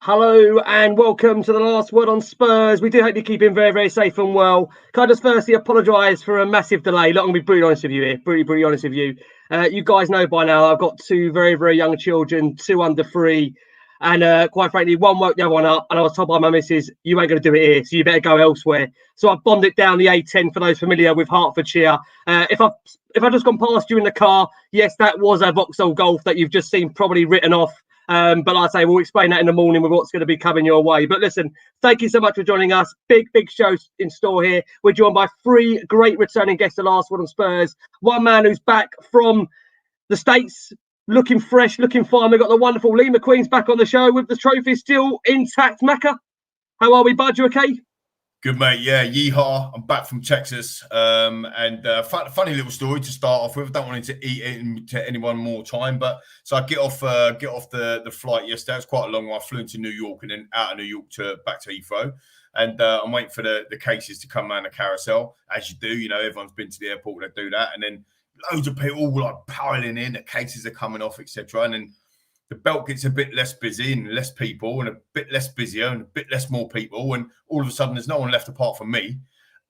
Hello and welcome to the last word on Spurs. We do hope you're keeping very, very safe and well. Can I just firstly apologise for a massive delay? Look, I'm going to be brutally honest with you here. Brutally honest with you. You guys know by now I've got two very, very young children, two under 3. And quite frankly, one woke the other one up. And I was told by my missus, you ain't going to do it here, so you better go elsewhere. So I've bombed it down the A10 for those familiar with Hertfordshire. If I've just gone past you in the car, yes, that was a Vauxhall Golf that you've just seen probably written off. But like I say, we'll explain that in the morning with what's going to be coming your way. But listen, thank you so much for joining us. Big shows in store here. We're joined by 3 great returning guests the last one on Spurs. One man who's back from the States, looking fresh, looking fine. We've got the wonderful Lee McQueen's back on the show with the trophy still intact. Macca, how are we, bud? You okay? Good, mate. Yeah, yeehaw. I'm back from Texas. Funny little story to start off with. I don't want to eat into anyone more time, but so I get off the flight yesterday. It was quite a long one. I flew into New York and then out of New York back to Heathrow. And I'm waiting for the cases to come around the carousel, as you do. You know, everyone's been to the airport, they do that. And then loads of people all like piling in, the cases are coming off, etc. And then the belt gets a bit less busy and less people and a bit less busier and a bit less more people. And all of a sudden, there's no one left apart from me.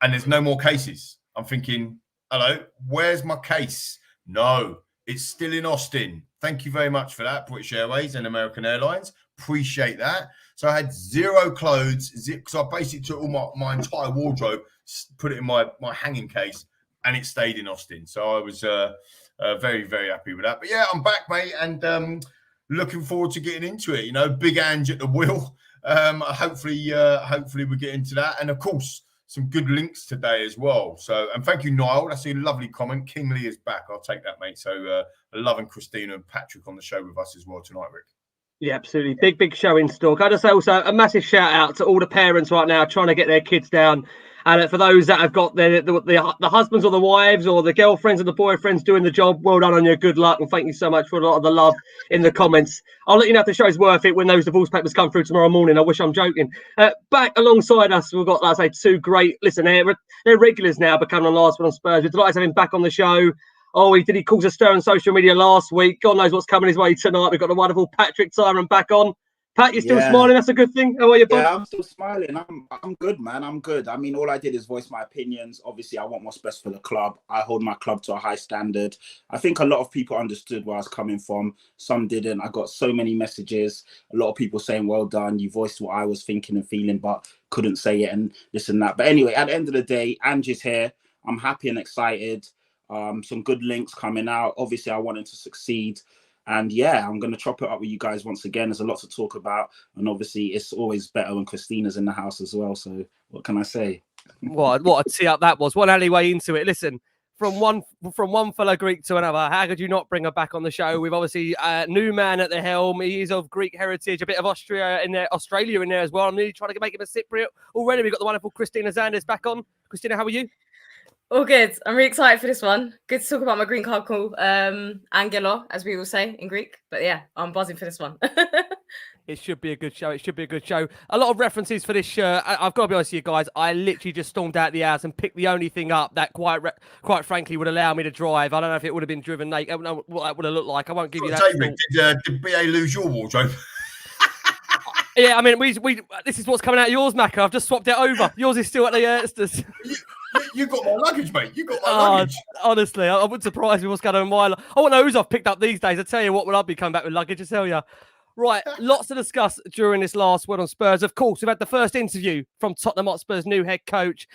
And there's no more cases. I'm thinking, hello, where's my case? No, it's still in Austin. Thank you very much for that, British Airways and American Airlines. Appreciate that. So I had 0 clothes because I basically took all my entire wardrobe, put it in my hanging case, and it stayed in Austin. So I was very, very happy with that. But yeah, I'm back, mate. And looking forward to getting into it. You know, big Ange at the wheel. Hopefully we get into that. And of course, some good links today as well. So, and thank you, Niall. That's a lovely comment. King Lee is back. I'll take that, mate. So, loving Christina and Patrick on the show with us as well tonight, Rick. Yeah, absolutely. Big show in store. Can I just say also a massive shout out to all the parents right now trying to get their kids down. And for those that have got the husbands or the wives or the girlfriends or the boyfriends doing the job, well done on you. Good luck. And thank you so much for a lot of the love in the comments. I'll let you know if the show's worth it when those divorce papers come through tomorrow morning. I wish I'm joking. Back alongside us, we've got, like I say, 2 great, listen, they're regulars now becoming the last one on Spurs. We're delighted to have him back on the show. Oh, he caused a stir on social media last week. God knows what's coming his way tonight. We've got the wonderful Patrick Tyrant back on. Pat, you're still smiling. That's a good thing. How are you, bud? Yeah, I'm still smiling. I'm good, man. I'm good. I mean, all I did is voice my opinions. Obviously, I want what's best for the club. I hold my club to a high standard. I think a lot of people understood where I was coming from. Some didn't. I got so many messages. A lot of people saying, well done. You voiced what I was thinking and feeling, but couldn't say it and this and that. But anyway, at the end of the day, Ange is here. I'm happy and excited. Some good links coming out. Obviously, I wanted to succeed. And yeah, I'm going to chop it up with you guys once again. There's a lot to talk about. And obviously, it's always better when Christina's in the house as well. So what can I say? What a tee up that was. One alleyway into it. Listen, from one fellow Greek to another, how could you not bring her back on the show? We've obviously a new man at the helm. He is of Greek heritage, a bit of Australia in there as well. I'm really trying to make him a Cypriot already. We've got the wonderful Christina Zandes back on. Christina, how are you? All good. I'm really excited for this one. Good to talk about my green card call, Angelo, as we will say in Greek. But yeah, I'm buzzing for this one. It should be a good show. A lot of references for this shirt. I've got to be honest with you guys. I literally just stormed out the house and picked the only thing up that quite frankly would allow me to drive. I don't know if it would have been driven naked. I don't know what that would have looked like. I won't give you that. Did BA lose your wardrobe? Yeah, I mean, we this is what's coming out of yours, Macca. I've just swapped it over. Yours is still at the Erstas. You got my luggage, mate. You got my luggage. Honestly, I wouldn't surprise me what's going on in my life. I want to know who's I've picked up these days. I tell you what, will I be coming back with luggage? I tell you. Right, lots to discuss during this last word on Spurs. Of course, we've had the first interview from Tottenham Hotspur's new head coach,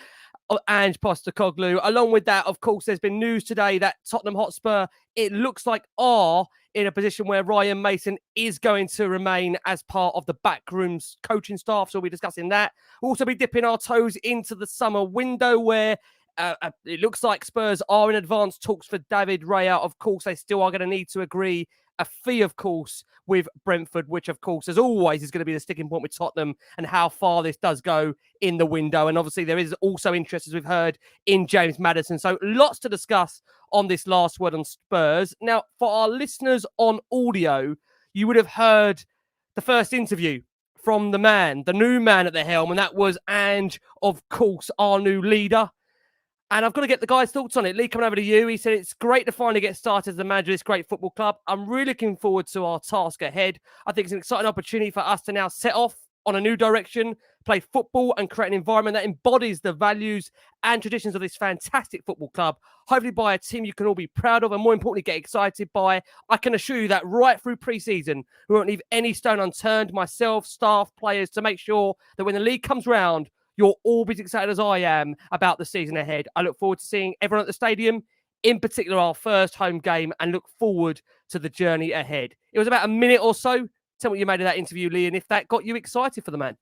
Ange Postecoglou. Along with that, of course, there's been news today that Tottenham Hotspur, it looks like, are in a position where Ryan Mason is going to remain as part of the backroom's coaching staff. So we'll be discussing that. We'll also be dipping our toes into the summer window where it looks like Spurs are in advanced talks for David Raya. Of course, they still are going to need to agree a fee, of course, with Brentford, which, of course, as always, is going to be the sticking point with Tottenham and how far this does go in the window. And obviously, there is also interest, as we've heard, in James Maddison. So lots to discuss on this last word on Spurs. Now, for our listeners on audio, you would have heard the first interview from the new man at the helm, and that was Ange, of course, our new leader. And I've got to get the guys' thoughts on it. Lee, coming over to you. He said it's great to finally get started as the manager of this great football club. I'm really looking forward to our task ahead. I think it's an exciting opportunity for us to now set off on a new direction, play football and create an environment that embodies the values and traditions of this fantastic football club. Hopefully by a team you can all be proud of and more importantly get excited by. I can assure you that right through pre-season, we won't leave any stone unturned, myself, staff, players, to make sure that when the league comes round, you'll all be as excited as I am about the season ahead. I look forward to seeing everyone at the stadium, in particular our first home game, and look forward to the journey ahead. It was about a minute or so. Tell me what you made of that interview, Lee, and if that got you excited for the man.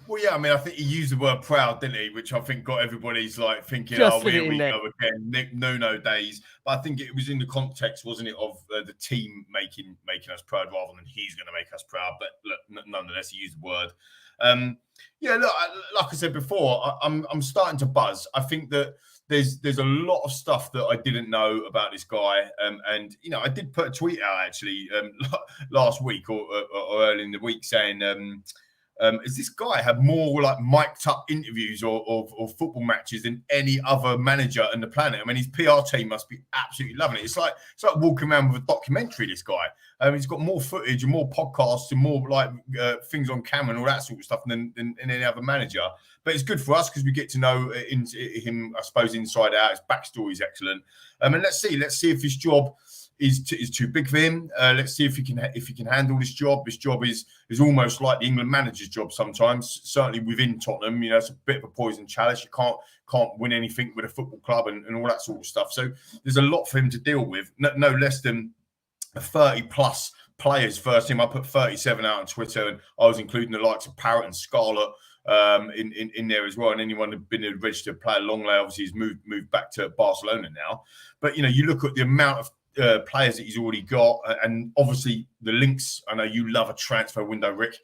Well, yeah, I mean, I think he used the word proud, didn't he? Which I think got everybody's like thinking, Just oh, here we there. go again, Nick no days. But I think it was in the context, wasn't it, of the team making us proud rather than he's going to make us proud. But look, nonetheless, he used the word. Yeah, look, like I said before, I'm starting to buzz. I think that there's a lot of stuff that I didn't know about this guy, and you know, I did put a tweet out actually last week or early in the week saying, has this guy had more like mic'd up interviews or football matches than any other manager on the planet? I mean, his PR team must be absolutely loving it. It's like walking around with a documentary. This guy, he's got more footage and more podcasts and more like things on camera and all that sort of stuff than any other manager. But it's good for us because we get to know him, I suppose, inside out. His backstory is excellent. And let's see if his job is too big for him. Let's see if he can handle this job. This job is almost like the England manager's job sometimes. Certainly within Tottenham, you know, it's a bit of a poison chalice. You can't win anything with a football club and all that sort of stuff. So there's a lot for him to deal with. No less than 30 plus players first team. I put 37 out on Twitter, and I was including the likes of Parrott and Scarlett in there as well. And anyone who'd been a registered player long lay obviously has moved back to Barcelona now. But you know, you look at the amount of players that he's already got, and obviously the links. I know you love a transfer window, Rick.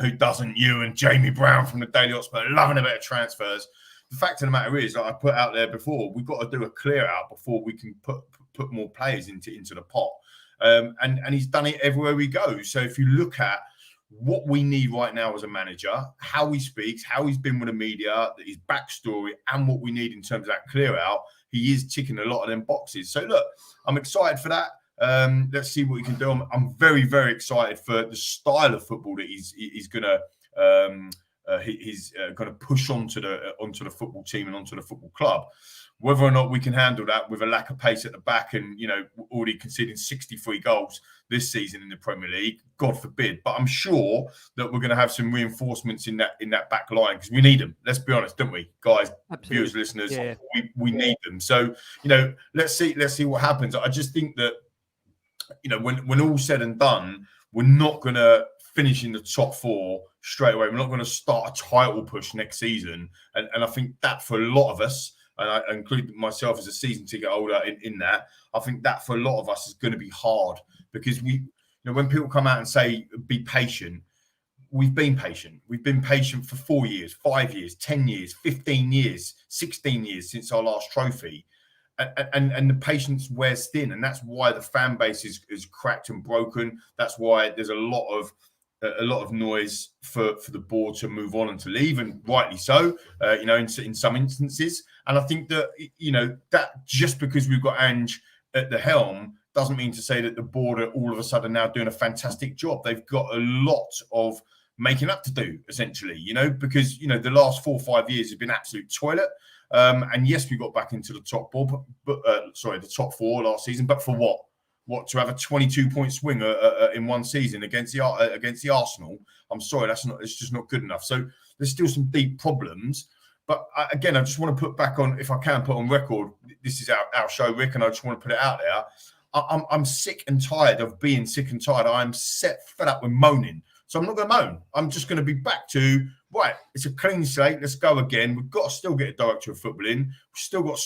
Who doesn't? You and Jamie Brown from the Daily Hotspur loving a bit of transfers. The fact of the matter is, like I put out there before, we've got to do a clear out before we can put more players into the pot. And he's done it everywhere we go. So if you look at what we need right now as a manager, how he speaks, how he's been with the media, his backstory, and what we need in terms of that clear out, he is ticking a lot of them boxes. So look, I'm excited for that. Let's see what he can do. I'm very, very excited for the style of football that he's going to push onto the football team and onto the football club. Whether or not we can handle that with a lack of pace at the back and, you know, already conceding 63 goals this season in the Premier League, God forbid. But I'm sure that we're going to have some reinforcements in that back line because we need them. Let's be honest, don't we, guys? Absolutely. Viewers, listeners, yeah. We need them. So, you know, let's see what happens. I just think that, you know, when all's said and done, we're not going to finish in the top four straight away. We're not going to start a title push next season. And I think that for a lot of us, and I include myself as a season ticket holder in that, I think that for a lot of us is going to be hard because when people come out and say, be patient, we've been patient. We've been patient for 4 years, 5 years, 10 years, 15 years, 16 years since our last trophy. And the patience wears thin. And that's why the fan base is cracked and broken. That's why there's a lot of noise for the board to move on and to leave, and rightly so, you know, in some instances. And I think that, you know, that just because we've got Ange at the helm doesn't mean to say that the board are all of a sudden now doing a fantastic job. They've got a lot of making up to do, essentially, you know, because, you know, the last 4 or 5 years have been absolute toilet. And yes, we got back into the top four, the top four last season, but for what? What, to have a 22-point swing in one season against the Arsenal? I'm sorry, it's just not good enough. So there's still some deep problems. But I just want to put back on, if I can put on record, this is our show, Rick, and I just want to put it out there. I'm sick and tired of being sick and tired. I'm fed up with moaning. So I'm not going to moan. I'm just going to be back to, right, it's a clean slate. Let's go again. We've got to still get a director of football in. We've still got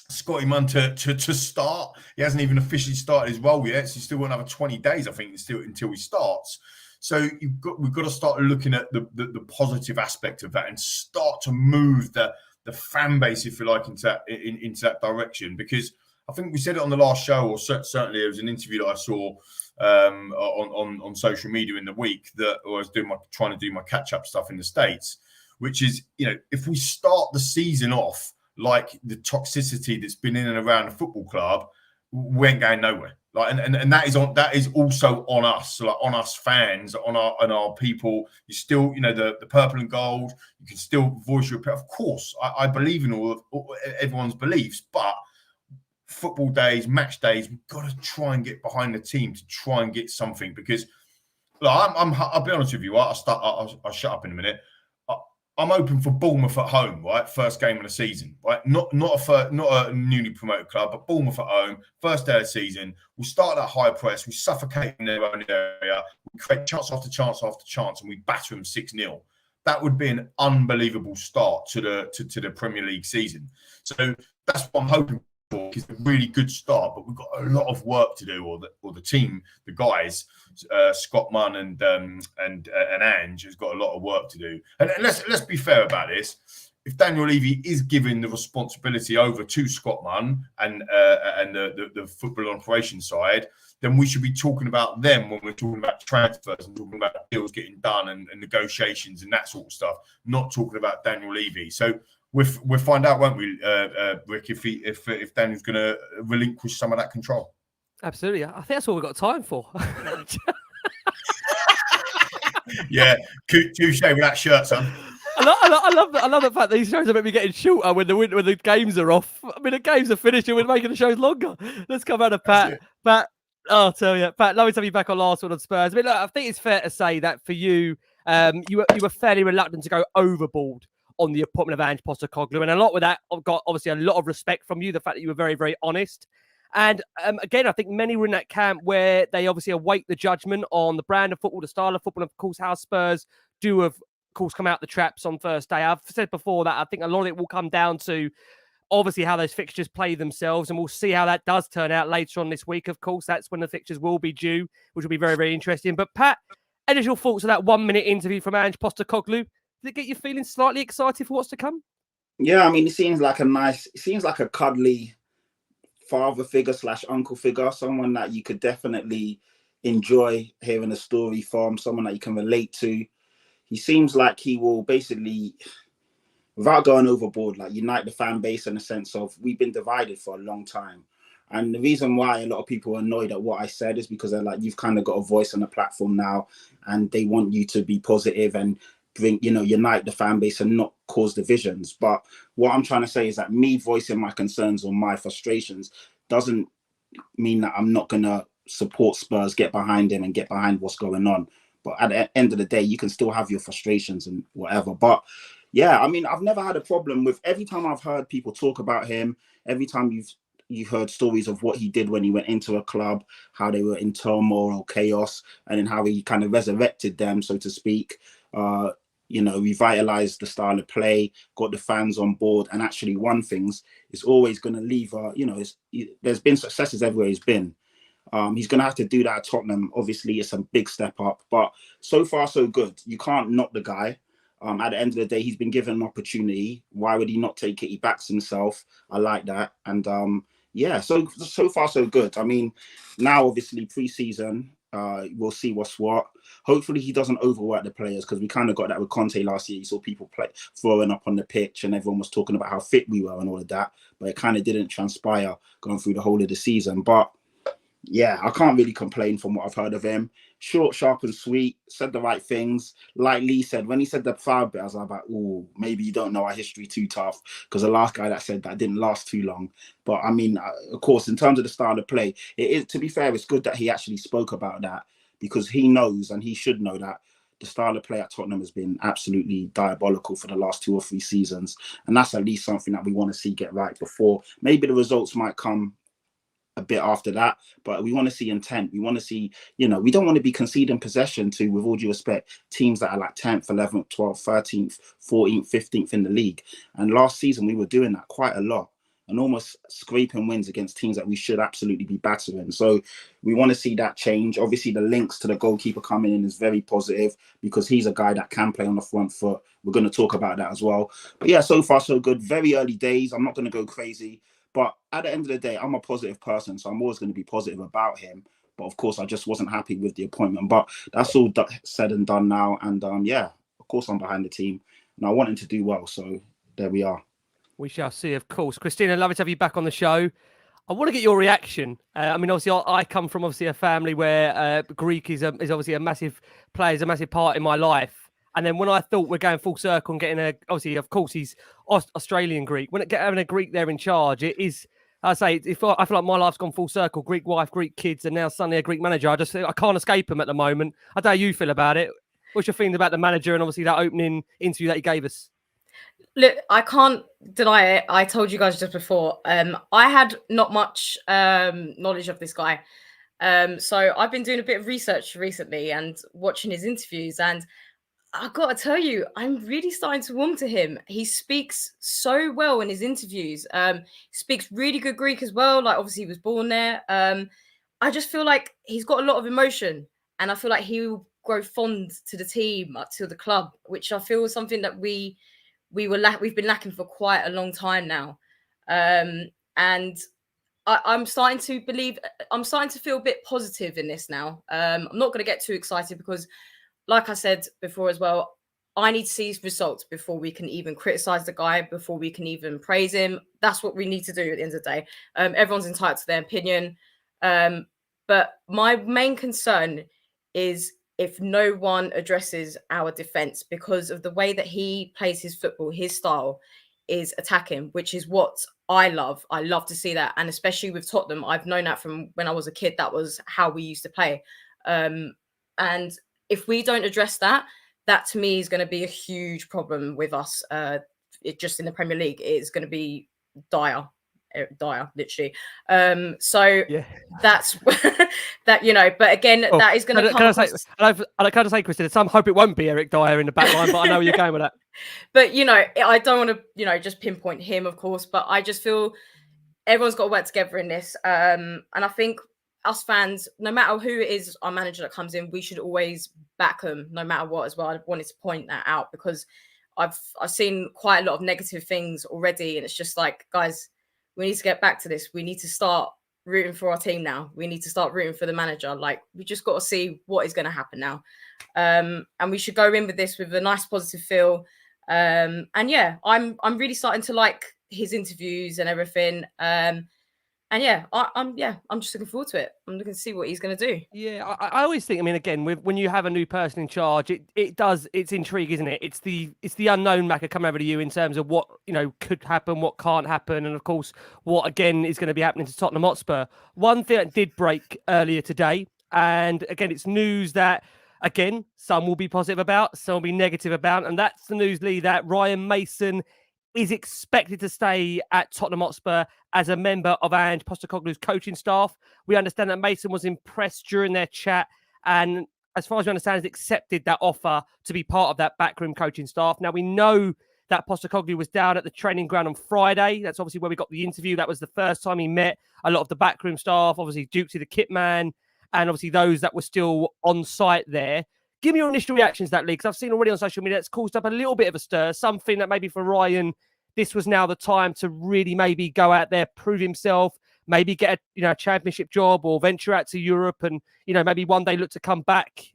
Scotty Munn to start. He hasn't even officially started his role yet, so he's still got another 20 days, I think, until he starts. So we've got to start looking at the positive aspect of that and start to move the fan base, if you like, into that direction. Because I think we said it on the last show, or certainly there was an interview that I saw on social media in the week that I was trying to do my catch-up stuff in the States. which is, if we start the season off like the toxicity that's been in and around the football club, we ain't going nowhere. Like, and that is also on us, so like on us fans, on our people. You still, the purple and gold. You can still voice your opinion. Of course, I believe in all everyone's beliefs, but football days, match days, we've got to try and get behind the team to try and get something. Because, I'll be honest with you. I'll shut up in a minute. I'm open for Bournemouth at home, right? First game of the season, right? Not a newly promoted club, but Bournemouth at home, first day of the season. We'll start that high press. We suffocate in their own area. We create chance after chance after chance, and we batter them 6-0. That would be an unbelievable start to the Premier League season. So that's what I'm hoping for. It's a really good start, but we've got a lot of work to do. Or the team, the guys. Scott Munn and Ange has got a lot of work to do. And let's be fair about this. If Daniel Levy is giving the responsibility over to Scott Munn and the football operations side, then we should be talking about them when we're talking about transfers and talking about deals getting done and negotiations and that sort of stuff. Not talking about Daniel Levy. So we'll find out, won't we, Rick, if Daniel's going to relinquish some of that control. Absolutely. I think that's all we've got time for. Yeah, touche with that shirt, son. I love the fact that these shows are maybe getting shorter when the games are off. I mean, the games are finished and we're making the shows longer. Let's come out of Pat. Pat, I'll tell you, Pat, lovely to have you back on Last Word on Spurs. I mean, look, I think it's fair to say that for you, you were fairly reluctant to go overboard on the appointment of Ange Postecoglou, and a lot with that, I've got obviously a lot of respect from you. The fact that you were very, very honest. And again, I think many were in that camp where they obviously await the judgment on the brand of football, the style of football, and of course, how Spurs do, of course, come out the traps on first day. I've said before that I think a lot of it will come down to obviously how those fixtures play themselves, and we'll see how that does turn out later on this week. Of course, that's when the fixtures will be due, which will be very, very interesting. But Pat, initial thoughts of that 1-minute interview from Ange Postecoglou, did it get you feeling slightly excited for what's to come? Yeah, I mean, it seems like a cuddly father figure / uncle figure, someone that you could definitely enjoy hearing a story from, someone that you can relate to. He seems like he will basically, without going overboard, like unite the fan base in the sense of we've been divided for a long time. And the reason why a lot of people are annoyed at what I said is because they're like, you've kind of got a voice on the platform now and they want you to be positive and bring, unite the fan base and not cause divisions. But what I'm trying to say is that me voicing my concerns or my frustrations doesn't mean that I'm not going to support Spurs, get behind him and get behind what's going on. But at the end of the day, you can still have your frustrations and whatever. But yeah, I mean, I've never had a problem with, every time I've heard people talk about him, every time you've heard stories of what he did when he went into a club, how they were in turmoil or chaos, and then how he kind of resurrected them, so to speak. Revitalized the style of play, got the fans on board, and actually won things. It's always going to leave, there's been successes everywhere he's been. He's going to have to do that at Tottenham. Obviously, it's a big step up, but so far, so good. You can't knock the guy. At the end of the day, he's been given an opportunity. Why would he not take it? He backs himself. I like that. And so far, so good. I mean, now, obviously, pre-season, we'll see what's what. Hopefully he doesn't overwork the players, because we kind of got that with Conte last year. You saw people throwing up on the pitch and everyone was talking about how fit we were and all of that, but it kind of didn't transpire going through the whole of the season. But yeah, I can't really complain from what I've heard of him. Short, sharp and sweet, said the right things. Like Lee said, when he said the foul bit, I was like, oh, maybe you don't know our history too tough, because the last guy that said that didn't last too long. But I mean, of course, in terms of the style of play, it is, to be fair, it's good that he actually spoke about that, because he knows, and he should know, that the style of play at Tottenham has been absolutely diabolical for the last 2 or 3 seasons. And that's at least something that we want to see get right before. Maybe the results might come a bit after that, but we want to see intent. We want to see, we don't want to be conceding possession to, with all due respect, teams that are like 10th, 11th, 12th, 13th, 14th, 15th in the league. And last season, we were doing that quite a lot and almost scraping wins against teams that we should absolutely be battering. So we want to see that change. Obviously, the links to the goalkeeper coming in is very positive, because he's a guy that can play on the front foot. We're going to talk about that as well. But yeah, so far, so good. Very early days. I'm not going to go crazy. But at the end of the day, I'm a positive person, so I'm always going to be positive about him. But of course, I just wasn't happy with the appointment. But that's all said and done now. And of course, I'm behind the team. and I want him to do well. So there we are. We shall see, of course. Christina, lovely to have you back on the show. I want to get your reaction. I mean, obviously, I come from obviously a family where Greek is obviously a massive part in my life. And then when I thought we're going full circle and getting obviously, of course, he's Australian Greek. When having a Greek there in charge, it is. I say, I feel like my life's gone full circle. Greek wife, Greek kids, and now suddenly a Greek manager. I can't escape him at the moment. I don't know how you feel about it. What's your feeling about the manager and obviously that opening interview that he gave us? Look, I can't deny it. I told you guys just before. I had not much knowledge of this guy. So I've been doing a bit of research recently and watching his interviews. And I've got to tell you, I'm really starting to warm to him. He speaks so well in his interviews. He speaks really good Greek as well. Like, obviously, he was born there. I just feel like he's got a lot of emotion. And I feel like he will grow fond to the team, to the club, which I feel is something that we've been lacking for quite a long time now. And I'm starting to feel a bit positive in this now. I'm not going to get too excited because, like I said before as well, I need to see his results before we can even criticize the guy, before we can even praise him. That's what we need to do at the end of the day. Everyone's entitled to their opinion. But my main concern is if no one addresses our defense, because of the way that he plays his football, his style is attacking, which is what I love. I love to see that. And especially with Tottenham, I've known that from when I was a kid. That was how we used to play. And if we don't address that, that to me is going to be a huge problem with us. Just in the Premier League, it's going to be dire, literally. So yeah, that's that, but again, that is going to come. I kind of say, Christina, some hope it won't be Eric Dyer in the back line, but I know where you're going with that. But I don't want to just pinpoint him, of course, but I just feel everyone's got to work together in this. And I think us fans, no matter who it is, our manager that comes in, we should always back him no matter what as well. I wanted to point that out because I've seen quite a lot of negative things already, and it's just like, guys, we need to get back to this. We need to start rooting for our team now. We need to start rooting for the manager. Like, we just got to see what is going to happen now. And we should go in with this with a nice positive feel. And yeah, I'm really starting to like his interviews and everything. And yeah, I'm just looking forward to it. I'm looking to see what he's going to do. Yeah, I always think, I mean, again, when you have a new person in charge, it's intrigue, isn't it? It's the unknown Macca coming over to you in terms of what, could happen, what can't happen. And of course, what again is going to be happening to Tottenham Hotspur. One thing that did break earlier today, and again, it's news that, again, some will be positive about, some will be negative about. And that's the news, Lee, that Ryan Mason is expected to stay at Tottenham Hotspur as a member of Ange Postecoglou's coaching staff. We understand that Mason was impressed during their chat, and as far as we understand, has accepted that offer to be part of that backroom coaching staff. Now, we know that Postecoglou was down at the training ground on Friday. That's obviously where we got the interview. That was the first time he met a lot of the backroom staff, obviously Dukesy, the kit man, and obviously those that were still on site there. Give me your initial reactions to that, Lee, because I've seen already on social media it's caused up a little bit of a stir, something that maybe for Ryan, this was now the time to really maybe go out there, prove himself, maybe get a championship job or venture out to Europe and, maybe one day look to come back,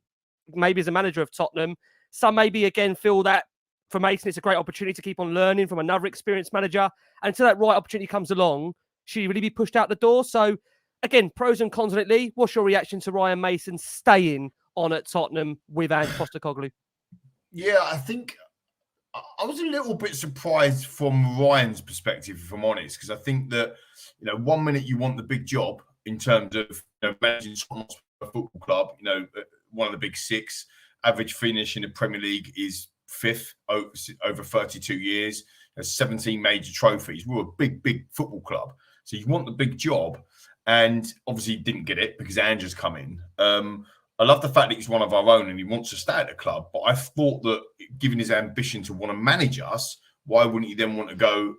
maybe as a manager of Tottenham. Some maybe, again, feel that for Mason, it's a great opportunity to keep on learning from another experienced manager. And until that right opportunity comes along, should he really be pushed out the door? So, again, pros and cons on it, Lee. What's your reaction to Ryan Mason staying on at Tottenham with Ange Postecoglou? Yeah, I think I was a little bit surprised from Ryan's perspective, if I'm honest, because I think that, 1 minute you want the big job in terms of managing Tottenham Football Club, one of the big six. Average finish in the Premier League is 5th over 32 years. There's 17 major trophies. We're a big, big football club. So you want the big job. And obviously he didn't get it because Ange has come in. I love the fact that he's one of our own and he wants to stay at the club. But I thought that given his ambition to want to manage us, why wouldn't he then want to go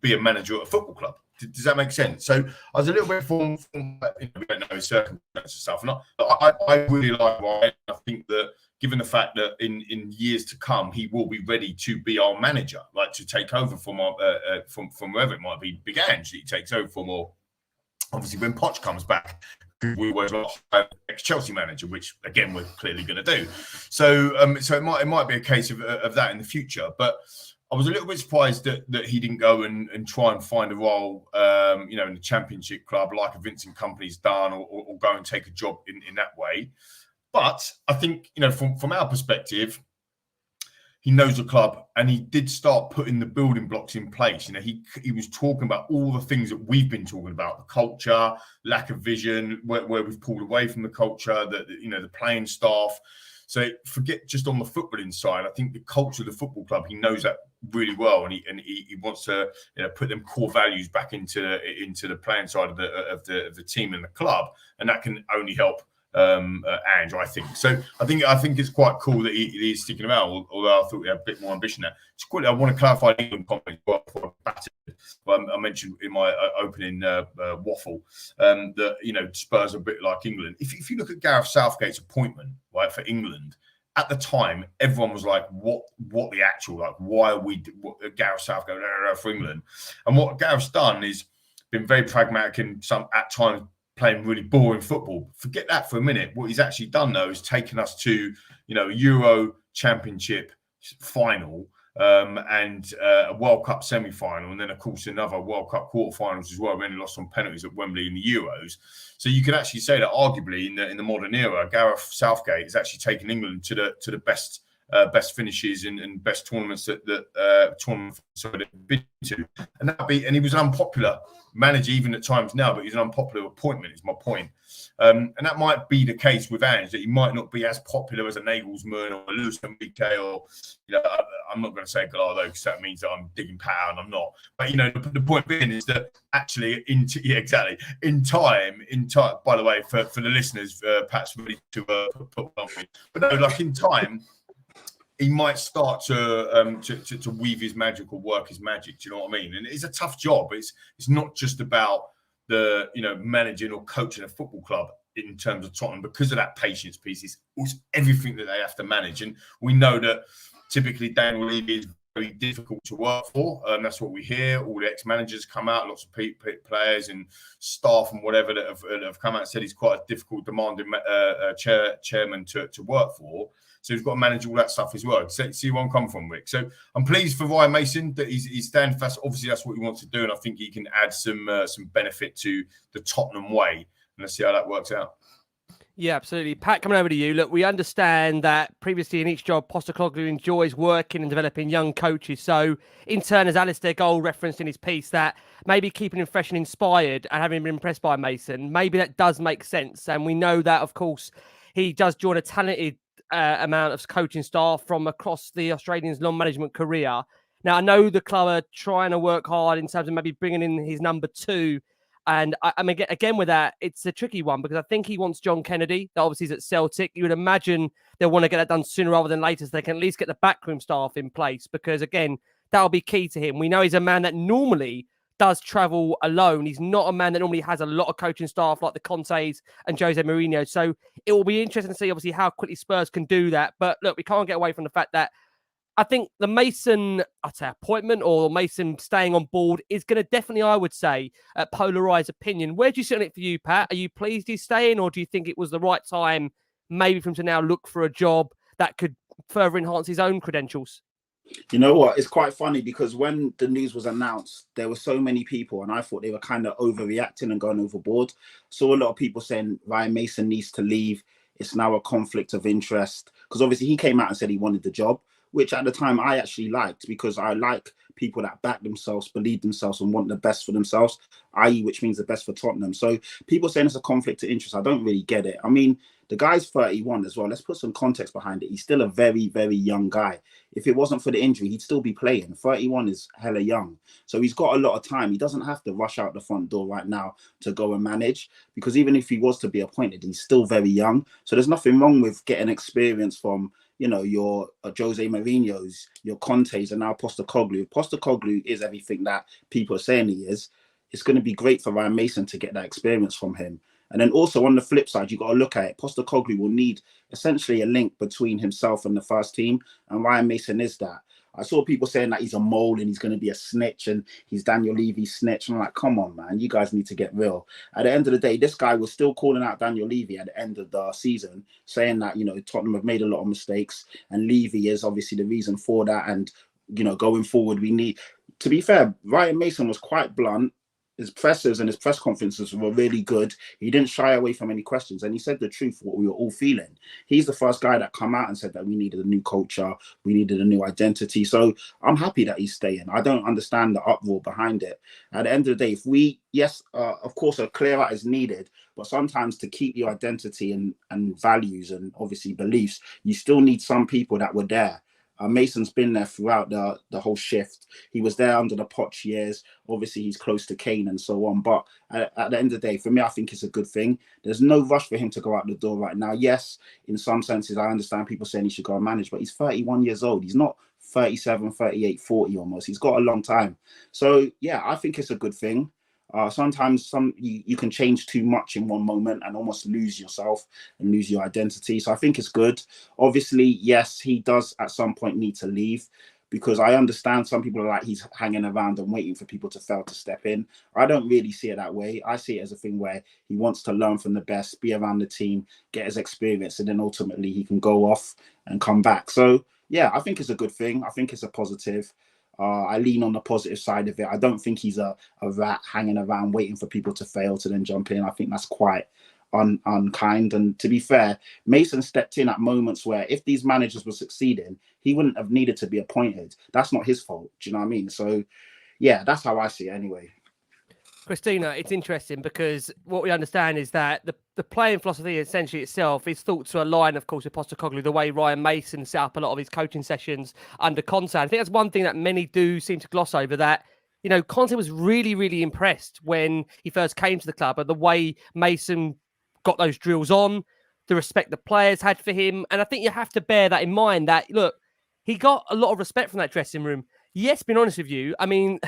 be a manager at a football club? Does that make sense? So I was a little bit from we don't know his circumstances and stuff. And I really like Ryan. I think that given the fact that in years to come, he will be ready to be our manager, like to take over from wherever it might be, Big Ange that he takes over from, or obviously when Poch comes back. we always like ex-Chelsea manager, which again we're clearly going to do. So so it might be a case of that in the future. But I was a little bit surprised that he didn't go and try and find a role, you know, in the Championship club like a Vincent Kompany's done, or go and take a job in that way. But I think, you know, from our perspective, he knows the club, and he did start putting the building blocks in place. You know, he was talking about all the things that we've been talking about: the culture, lack of vision, where we've pulled away from the culture, you know, the playing staff. So forget just on the footballing side. I think the culture of the football club, he knows that really well, and he wants to, you know, put them core values back into the playing side of the team and the club, and that can only help Ange, I think. So I think it's quite cool that he's sticking around, although I thought he had a bit more ambition there. Just quickly, I want to clarify the England comment before I mentioned in my opening waffle that, you know, Spurs are a bit like England. If you look at Gareth Southgate's appointment, right, for England, at the time, everyone was like, what the actual, like, why are we Gareth Southgate for England? And what Gareth's done is been very pragmatic and at times playing really boring football. Forget that for a minute. What he's actually done, though, is taken us to, you know, a Euro Championship final and a World Cup semi-final, and then, of course, another World Cup quarterfinals as well. We only lost on penalties at Wembley in the Euros. So you can actually say that, arguably, in the modern era, Gareth Southgate has actually taken England to the best finishes and best tournaments that they've been to, and he was an unpopular manager even at times now, but he's an unpopular appointment, is my point. And that might be the case with Ange, that he might not be as popular as a Nagelsmann or a Luis Enrique, or, you know, I'm not going to say Gallardo because that means that I'm digging power, and I'm not. But, you know, the point being is that actually, in time. By the way, for the listeners, Pat's ready to put one with. But no, like in time, he might start to weave his magic or work his magic. Do you know what I mean? And it's a tough job. It's not just about the, you know, managing or coaching a football club in terms of Tottenham, because of that patience piece. It's everything that they have to manage. And we know that typically Daniel Levy is very difficult to work for. That's what we hear. All the ex-managers come out, lots of players and staff and whatever that have come out and said he's quite a difficult, demanding chairman to work for. So he's got to manage all that stuff as well. See where I'm coming from, Rick. So I'm pleased for Ryan Mason that he's standing fast. Obviously, that's what he wants to do, and I think he can add some benefit to the Tottenham way. And let's see how that works out. Yeah, absolutely. Pat, coming over to you. Look, we understand that previously in each job, Postecoglou enjoys working and developing young coaches. So, in turn, as Alistair Gold referenced in his piece, that maybe keeping him fresh and inspired and having been impressed by Mason, maybe that does make sense. And we know that, of course, he does join a talented amount of coaching staff from across the Australian's long management career. Now, I know the club are trying to work hard in terms of maybe bringing in his number two. And I mean, again, with that, it's a tricky one because I think he wants John Kennedy, that obviously is at Celtic. You would imagine they'll want to get that done sooner rather than later so they can at least get the backroom staff in place because, again, that'll be key to him. We know he's a man that normally does travel alone. He's not a man that normally has a lot of coaching staff like the Contes and Jose Mourinho. So it will be interesting to see, obviously, how quickly Spurs can do that. But look, we can't get away from the fact that I think the Mason, I'd say, appointment or Mason staying on board is going to definitely, I would say, polarise opinion. Where do you sit on it for you, Pat? Are you pleased he's staying, or do you think it was the right time maybe for him to now look for a job that could further enhance his own credentials? You know what? It's quite funny because when the news was announced, there were so many people and I thought they were kind of overreacting and going overboard. Saw a lot of people saying Ryan Mason needs to leave. It's now a conflict of interest because obviously he came out and said he wanted the job, which at the time I actually liked because I like people that back themselves, believe themselves and want the best for themselves, i.e. which means the best for Tottenham. So people saying it's a conflict of interest, I don't really get it. I mean, the guy's 31 as well. Let's put some context behind it. He's still a very, very young guy. If it wasn't for the injury, he'd still be playing. 31 is hella young. So he's got a lot of time. He doesn't have to rush out the front door right now to go and manage because even if he was to be appointed, he's still very young. So there's nothing wrong with getting experience from, you know, your Jose Mourinho's, your Contes, and now Postecoglou. Postecoglou is everything that people are saying he is. It's going to be great for Ryan Mason to get that experience from him. And then also on the flip side, you've got to look at it. Postecoglou will need essentially a link between himself and the first team. And Ryan Mason is that. I saw people saying that he's a mole and he's going to be a snitch and he's Daniel Levy's snitch. And I'm like, come on, man, you guys need to get real. At the end of the day, this guy was still calling out Daniel Levy at the end of the season, saying that, you know, Tottenham have made a lot of mistakes and Levy is obviously the reason for that. And, you know, going forward, we need, to be fair, Ryan Mason was quite blunt. His pressers and his press conferences were really good. He didn't shy away from any questions, and he said the truth, what we were all feeling. He's the first guy that come out and said that we needed a new culture, we needed a new identity. So I'm happy that he's staying. I don't understand the uproar behind it. At the end of the day, if we, yes, of course, a clear out is needed, but sometimes to keep your identity and values and obviously beliefs, you still need some people that were there. Mason's been there throughout the whole shift. He was there under the Poch years. Obviously, he's close to Kane and so on. But at the end of the day, for me, I think it's a good thing. There's no rush for him to go out the door right now. Yes, in some senses, I understand people saying he should go and manage, but he's 31 years old. He's not 37, 38, 40 almost. He's got a long time. So, yeah, I think it's a good thing. Sometimes you can change too much in one moment and almost lose yourself and lose your identity. So I think it's good. Obviously, yes, he does at some point need to leave, because I understand some people are like, he's hanging around and waiting for people to fail to step in. I don't really see it that way. I see it as a thing where he wants to learn from the best, be around the team, get his experience, and then ultimately he can go off and come back. So yeah, I think it's a good thing. I think it's a positive. I lean on the positive side of it. I don't think he's a rat hanging around waiting for people to fail to then jump in. I think that's quite unkind. And to be fair, Mason stepped in at moments where if these managers were succeeding, he wouldn't have needed to be appointed. That's not his fault. Do you know what I mean? So, yeah, that's how I see it anyway. Christina, it's interesting because what we understand is that the playing philosophy essentially itself is thought to align, of course, with Postecoglou, the way Ryan Mason set up a lot of his coaching sessions under Conte. I think that's one thing that many do seem to gloss over, that, you know, Conte was really, really impressed when he first came to the club at the way Mason got those drills on, the respect the players had for him. And I think you have to bear that in mind that, look, he got a lot of respect from that dressing room. Yes, being honest with you, I mean,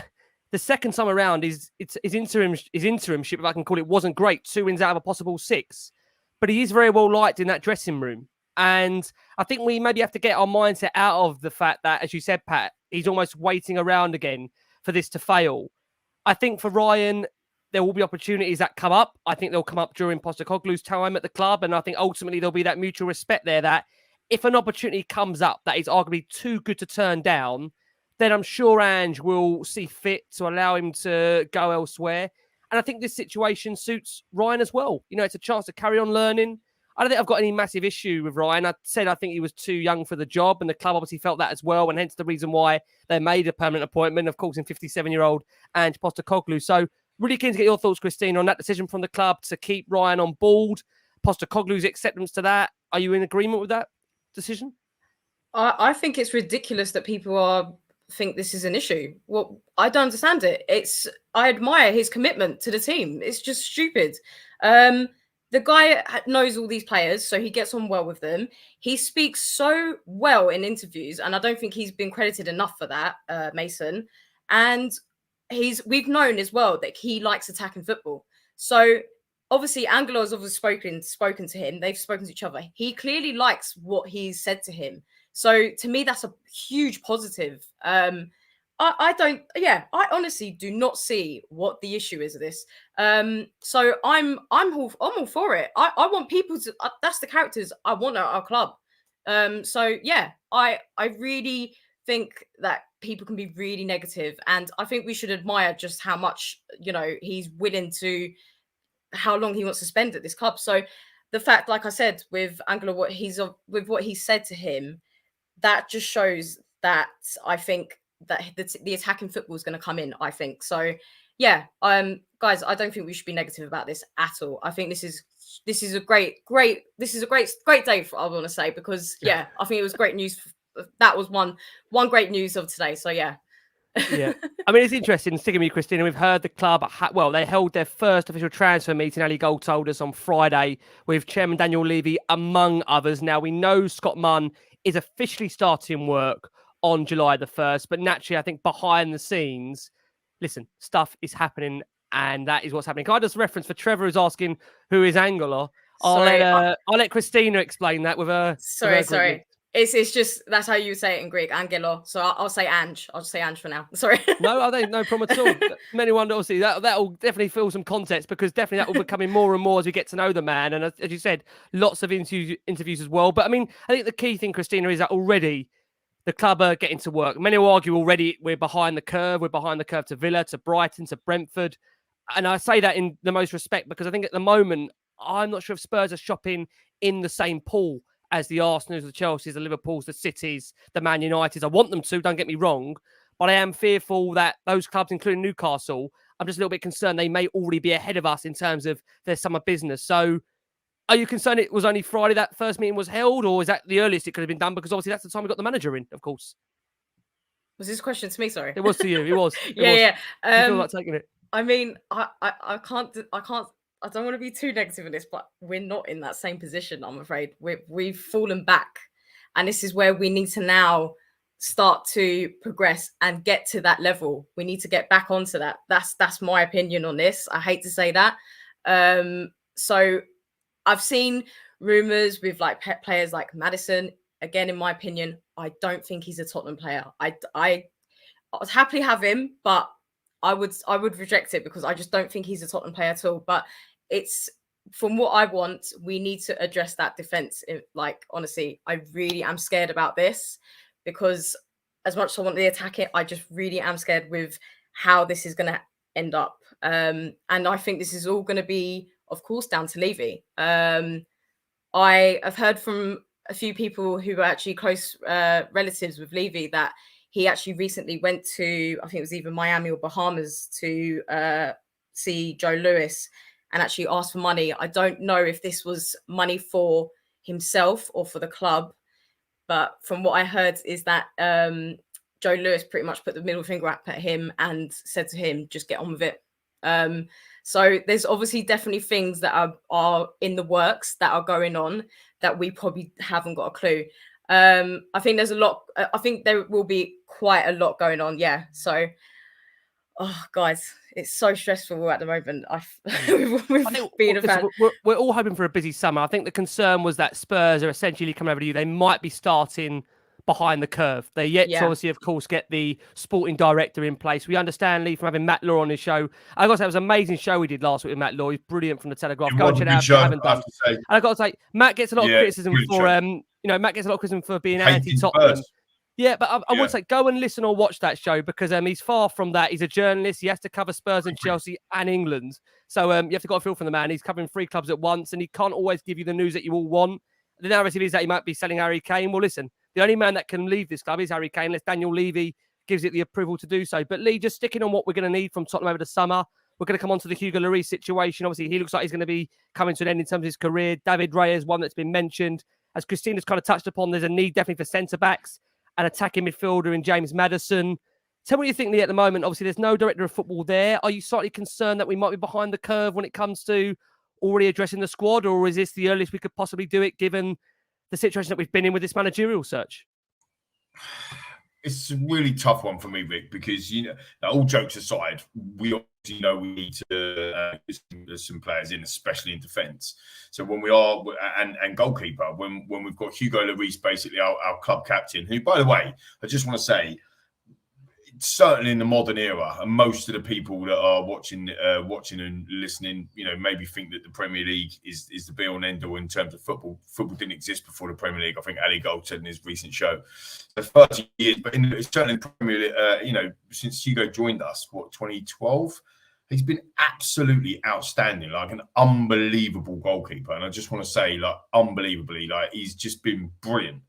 the second time around, his interimship, if I can call it, wasn't great. 2 wins out of a possible 6. But he is very well liked in that dressing room. And I think we maybe have to get our mindset out of the fact that, as you said, Pat, he's almost waiting around again for this to fail. I think for Ryan, there will be opportunities that come up. I think they'll come up during Postecoglou's time at the club. And I think ultimately there'll be that mutual respect there that if an opportunity comes up that is arguably too good to turn down, then I'm sure Ange will see fit to allow him to go elsewhere. And I think this situation suits Ryan as well. You know, it's a chance to carry on learning. I don't think I've got any massive issue with Ryan. I said I think he was too young for the job, and the club obviously felt that as well, and hence the reason why they made a permanent appointment, of course, in 57-year-old Ange Postecoglou. So really keen to get your thoughts, Christina, on that decision from the club to keep Ryan on board, Postecoglou's acceptance to that. Are you in agreement with that decision? I think it's ridiculous that people think this is an issue. Well, I don't understand it. I admire his commitment to the team. It's just stupid. The guy knows all these players, so he gets on well with them. He speaks so well in interviews, and I don't think he's been credited enough for that, Mason. And we've known as well that he likes attacking football. So obviously, Angelo has obviously spoken to him. They've spoken to each other. He clearly likes what he's said to him. So to me, that's a huge positive. I honestly do not see what the issue is of this. So I'm all for it. I want people to, that's the characters I want at our club. So yeah, I really think that people can be really negative, and I think we should admire just how much, you know, he's willing to, how long he wants to spend at this club. So the fact, like I said, with Angelo, what he said to him, that just shows that I think that the attacking football is going to come in, I think. So yeah, guys, I don't think we should be negative about this at all. I think this is a great day for, I want to say, because yeah, I think it was great news. That was one great news of today. So yeah. Yeah, I mean, it's interesting, sticking with you, Christina. We've heard the club, they held their first official transfer meeting, Ali Gold told us, on Friday with Chairman Daniel Levy, among others. Now, we know Scott Munn is officially starting work on July the 1st, but naturally, I think behind the scenes, listen, stuff is happening, and that is what's happening. Can I just reference, for Trevor who's asking who is Angela? I'll let Christina explain that with her. Sorry. It's just that's how you say it in Greek, Angelo. So I'll say Ange. I'll just say Ange for now. Sorry. No, I think no problem at all. Many wonder, obviously, that'll definitely fill some context, because definitely that will be becoming more and more as we get to know the man. And as you said, lots of interviews as well. But I mean, I think the key thing, Christina, is that already the club are getting to work. Many will argue already we're behind the curve. We're behind the curve to Villa, to Brighton, to Brentford. And I say that in the most respect, because I think at the moment, I'm not sure if Spurs are shopping in the same pool as the Arsenals, the Chelseas, the Liverpools, the Cities, the Man Uniteds. I want them to, don't get me wrong, but I am fearful that those clubs, including Newcastle, I'm just a little bit concerned they may already be ahead of us in terms of their summer business. So are you concerned it was only Friday that first meeting was held, or is that the earliest it could have been done? Because obviously that's the time we got the manager in, of course. Was this question to me? Sorry. It was to you. It was. Yeah. Do you feel like taking it? I mean, I can't. I don't want to be too negative in this, but we're not in that same position. I'm afraid we've fallen back, and this is where we need to now start to progress and get to that level. We need to get back onto that. That's my opinion on this. I hate to say that. So I've seen rumors with like players like Maddison. Again, in my opinion, I don't think he's a Tottenham player. I would happily have him, but I would reject it because I just don't think he's a Tottenham player at all. But it's from what I want, we need to address that defense. Like, honestly, I really am scared about this, because as much as I want to attack it, I just really am scared with how this is going to end up. And I think this is all going to be, of course, down to Levy. I have heard from a few people who are actually close relatives with Levy that he actually recently went to, I think it was either Miami or Bahamas, to see Joe Lewis and actually asked for money. I don't know if this was money for himself or for the club, but from what I heard is that Joe Lewis pretty much put the middle finger up at him and said to him, just get on with it. So there's obviously definitely things that are in the works that are going on that we probably haven't got a clue. I think there's a lot. I think there will be quite a lot going on. Yeah. So, guys, it's so stressful at the moment. We're all hoping for a busy summer. I think the concern was that Spurs are essentially coming over to you. They might be starting behind the curve. They're yet to obviously, of course, get the sporting director in place. We understand, Lee, from having Matt Law on his show. I got to say, it was an amazing show we did last week with Matt Law. He's brilliant from the Telegraph. Go and check it out if you haven't done. And I got to say, Matt gets a lot of criticism for Matt gets a lot of criticism for being anti-Tottenham. Yeah, but I would say go and listen or watch that show, because he's far from that. He's a journalist. He has to cover Spurs and Chelsea and England. So you have to get a feel from the man. He's covering 3 clubs at once, and he can't always give you the news that you all want. The narrative is that he might be selling Harry Kane. Well, listen, the only man that can leave this club is Harry Kane, unless Daniel Levy gives it the approval to do so. But Lee, just sticking on what we're going to need from Tottenham over the summer, we're going to come on to the Hugo Lloris situation. Obviously, he looks like he's going to be coming to an end in terms of his career. David Raya is one that's been mentioned. As Christina's kind of touched upon, there's a need definitely for centre-backs, an attacking midfielder in James Maddison. Tell me what you think, Lee, at the moment. Obviously, there's no director of football there. Are you slightly concerned that we might be behind the curve when it comes to already addressing the squad, or is this the earliest we could possibly do it, given the situation that we've been in with this managerial search? It's a really tough one for me, Rick, because, all jokes aside, we obviously know we need to get some players in, especially in defence. So when we are, and goalkeeper, when we've got Hugo Lloris, basically our club captain, who, by the way, I just want to say, certainly in the modern era, and most of the people that are watching and listening, maybe think that the Premier League is the be all and end all in terms of football. Football didn't exist before the Premier League. I think Ali Gold said in his recent show. So 30 years, but certainly in the Premier League, since Hugo joined us, 2012, he's been absolutely outstanding, like an unbelievable goalkeeper. And I just want to say, like, unbelievably, like, he's just been brilliant.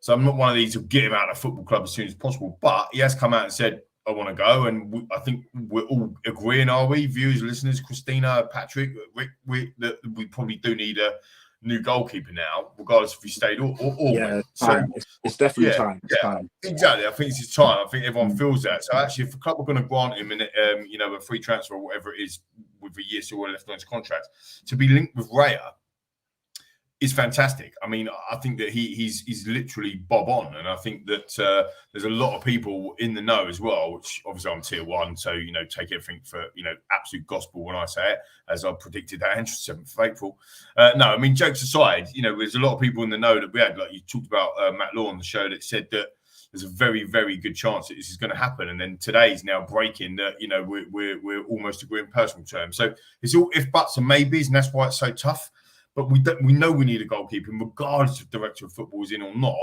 So I'm not one of these who get him out of the football club as soon as possible. But he has come out and said, I want to go. And I think we're all agreeing, are we? Viewers, listeners, Christina, Patrick, Rick, that we probably do need a new goalkeeper now, regardless if he stayed or yeah, time. It's definitely time. It's time. Exactly. I think it's his time. I think everyone feels that. So actually, if the club are going to grant him a free transfer or whatever it is with a year still left on his contract, to be linked with Raya, is fantastic. I mean, I think that he's literally bob on, and I think that there's a lot of people in the know as well. Which obviously I'm tier 1, so take everything for absolute gospel when I say it, as I predicted that Ange 7th of April. No, I mean, jokes aside, there's a lot of people in the know that we had, like you talked about Matt Law on the show, that said that there's a very, very good chance that this is going to happen. And then today's now breaking that we're almost agreeing personal terms. So it's all if buts and maybes, and that's why it's so tough. But we know we need a goalkeeper, and regardless if director of football is in or not.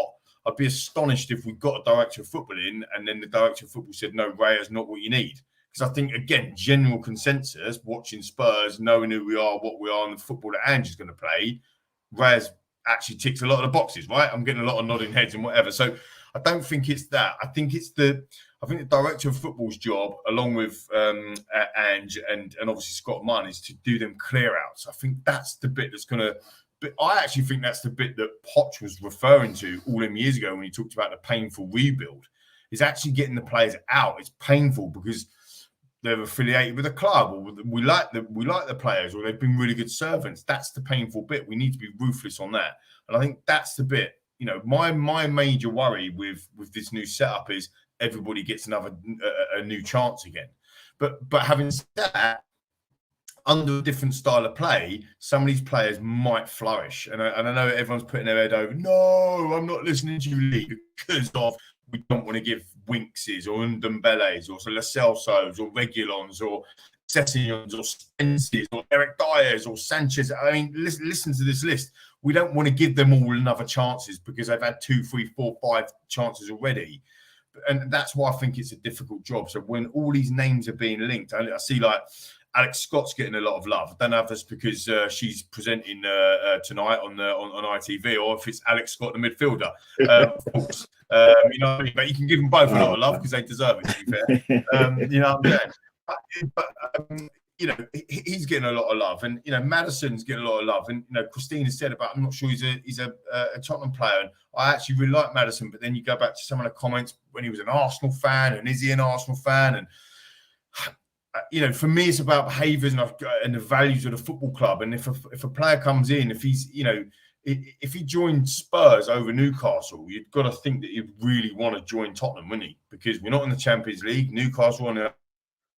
I'd be astonished if we got a director of football in, and then the director of football said, "No, Raya's not what you need." Because I think, again, general consensus, watching Spurs, knowing who we are, what we are, and the football that Ange is going to play, Raya's actually ticks a lot of the boxes, right? I'm getting a lot of nodding heads and whatever. So I don't think it's that. I think the director of football's job, along with Ange and obviously Scott Munn, is to do them clear outs. I think that's the bit that's going to. But I actually think that's the bit that Poch was referring to all them years ago when he talked about the painful rebuild. Is actually getting the players out. It's painful because they're affiliated with a club, or we like the players, or they've been really good servants. That's the painful bit. We need to be ruthless on that, and I think that's the bit. My major worry with this new setup is everybody gets a new chance again. But having said that, under a different style of play, some of these players might flourish. And I know everyone's putting their head over. No, I'm not listening to you, Lee, because we don't want to give Winkses or Ndombele's or Lo Celsos or Reguilons or Sessions or Spences or Eric Dyers or Sanchez. I mean, listen to this list. We don't want to give them all another chances because they've had 2, 3, 4, 5 chances already. And that's why I think it's a difficult job. So when all these names are being linked, I see like Alex Scott's getting a lot of love. I don't know if that's because she's presenting tonight on ITV, or if it's Alex Scott, the midfielder. Of course, but you can give them both a lot of love because they deserve it. To be fair, you know what I'm saying. But he's getting a lot of love, and Maddison's getting a lot of love, and Christina said about I'm not sure he's a Tottenham player, and I actually really like Maddison. But then you go back to some of the comments when he was an Arsenal fan, and is he an Arsenal fan? And for me, it's about behaviours and the values of the football club. And if a player comes in, if he's, if he joined Spurs over Newcastle, you've got to think that he'd really want to join Tottenham, wouldn't he? Because we're not in the Champions League. Newcastle on the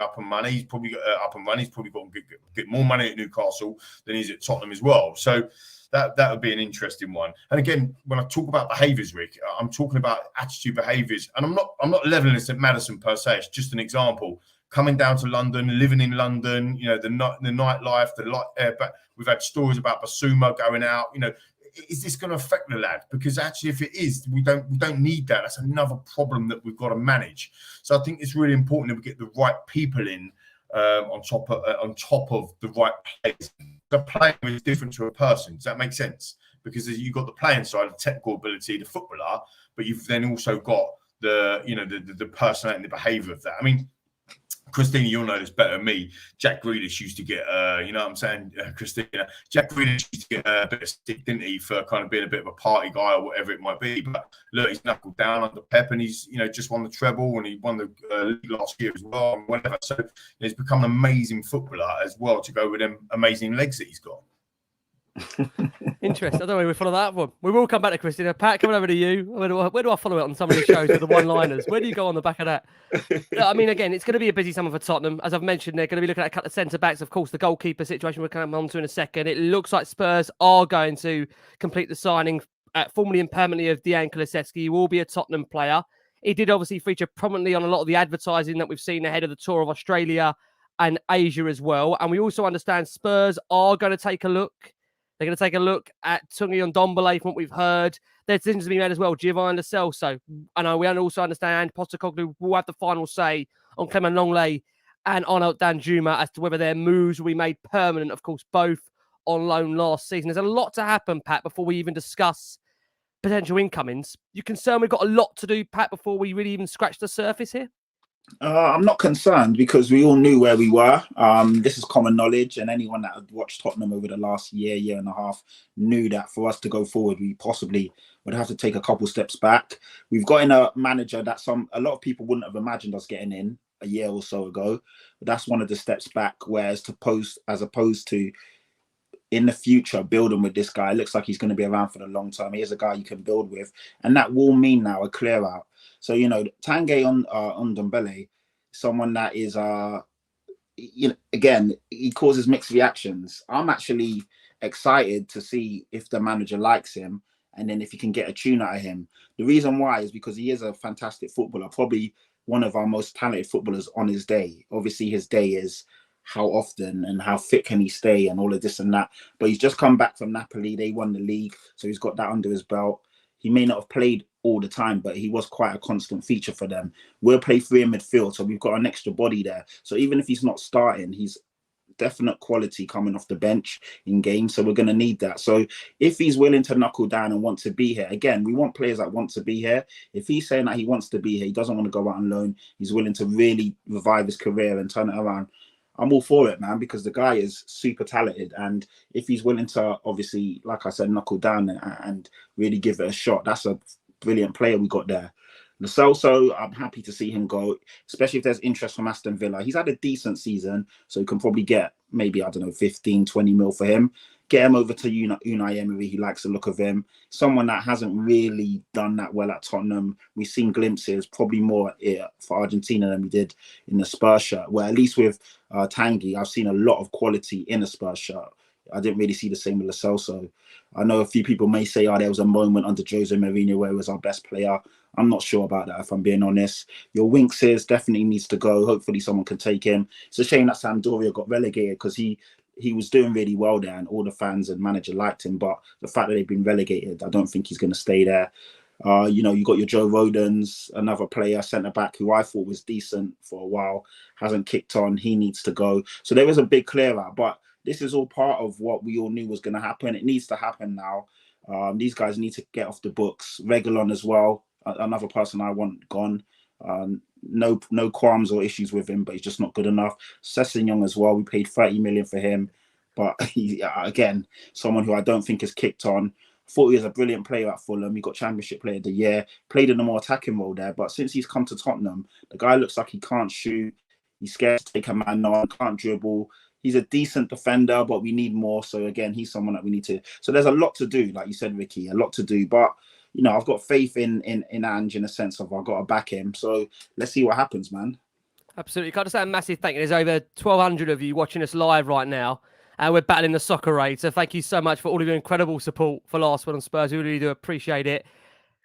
up and money. He's probably got up and running. He's probably got to get more money at Newcastle than he's at Tottenham as well. So that would be an interesting one. And again, when I talk about behaviours, Rick, I'm talking about attitude behaviours, and I'm not leveling this at Maddison per se. It's just an example. Coming down to London, living in London, the nightlife, but we've had stories about Basuma going out. Is this going to affect the lad? Because actually, if it is, we don't need that. That's another problem that we've got to manage. So I think it's really important that we get the right people in on top of the right players. The player is different to a person. Does that make sense? Because you've got the playing side, the technical ability, the footballer, but you've then also got the personality and the behaviour of that. I mean, Christina, you'll know this better than me. Jack Grealish used to get, Christina. Jack Grealish used to get a bit of stick, didn't he, for kind of being a bit of a party guy or whatever it might be. But look, he's knuckled down under Pep, and he's, just won the treble, and he won the league last year as well, and whatever. So he's become an amazing footballer as well to go with them amazing legs that he's got. Interesting. I don't know where we follow that one. We will come back to Christina. Pat, coming over to you. Where do I follow it on some of the shows with the one-liners? Where do you go on the back of that? I mean, again, it's going to be a busy summer for Tottenham. As I've mentioned, they're going to be looking at a couple of centre-backs. Of course, the goalkeeper situation we'll come on to in a second. It looks like Spurs are going to complete the signing formally and permanently of Dejan Kulusevski. He will be a Tottenham player. He did obviously feature prominently on a lot of the advertising that we've seen ahead of the tour of Australia and Asia as well. And we also understand Spurs are going to take a look. They're going to take a look at Tungi Ndombele from what we've heard. There's decisions to be made as well. Giovanni Lo Celso. And we also understand Postecoglou will have the final say on Clement Longley and Arnaud Danjuma as to whether their moves will be made permanent. Of course, both on loan last season. There's a lot to happen, Pat, before we even discuss potential incomings. You concerned we've got a lot to do, Pat, before we really even scratch the surface here? I'm not concerned because we all knew where we were. This is common knowledge, and anyone that had watched Tottenham over the last year and a half knew that for us to go forward, we possibly would have to take a couple steps back. We've got in a manager that a lot of people wouldn't have imagined us getting in a year or so ago. But that's one of the steps back, as opposed to in the future building with this guy. It looks like he's going to be around for the long term. He is a guy you can build with, and that will mean now a clear out. So Tanguy on Ndombele, someone that is again, he causes mixed reactions. I'm actually excited to see if the manager likes him, and then if he can get a tune out of him. The reason why is because he is a fantastic footballer, probably one of our most talented footballers on his day. Obviously, his day is how often and how fit can he stay and all of this and that. But he's just come back from Napoli. They won the league, so he's got that under his belt. He may not have played all the time, but he was quite a constant feature for them. We'll play 3 in midfield, so we've got an extra body there. So even if he's not starting, he's definite quality coming off the bench in games. So we're going to need that. So if he's willing to knuckle down and want to be here, again, we want players that want to be here. If he's saying that he wants to be here, he doesn't want to go out on loan, he's willing to really revive his career and turn it around, I'm all for it, man, because the guy is super talented. And if he's willing to, obviously, like I said, knuckle down and really give it a shot, that's a brilliant player we got there. Lo Celso, I'm happy to see him go, especially if there's interest from Aston Villa. He's had a decent season, so you can probably get maybe, 15, 20 mil for him. Get him over to Unai Emery. He likes the look of him. Someone that hasn't really done that well at Tottenham. We've seen glimpses, probably more for Argentina than we did in the Spurs shirt. Where at least with Tanguy, I've seen a lot of quality in a Spurs shirt. I didn't really see the same with Lo Celso. I know a few people may say, there was a moment under Jose Mourinho where he was our best player. I'm not sure about that, if I'm being honest. Your Winks definitely needs to go. Hopefully someone can take him. It's a shame that Sampdoria got relegated because he was doing really well there and all the fans and manager liked him. But the fact that they've been relegated, I don't think he's going to stay there. You got your Joe Rodens, another player, centre-back, who I thought was decent for a while, hasn't kicked on. He needs to go. So there is a big clear-out. But this is all part of what we all knew was going to happen. It needs to happen now. These guys need to get off the books. Reguilon as well, another person I want gone. No qualms or issues with him, but he's just not good enough. Sessegnon as well. We paid 30 million for him, but he, again, someone who I don't think has kicked on. I thought he was a brilliant player at Fulham. He got Championship Player of the Year, played in a more attacking role there. But since he's come to Tottenham, the guy looks like he can't shoot. He's scared to take a man on, can't dribble. He's a decent defender, but we need more. So again, he's someone that we need to. So there's a lot to do, like you said, Ricky, a lot to do. But I've got faith in Ange in a sense of I've got to back him. So let's see what happens, man. Absolutely. Can't just say a massive thank you. There's over 1,200 of you watching us live right now, and we're battling the soccer raid. So thank you so much for all of your incredible support for Last Word on Spurs. We really do appreciate it.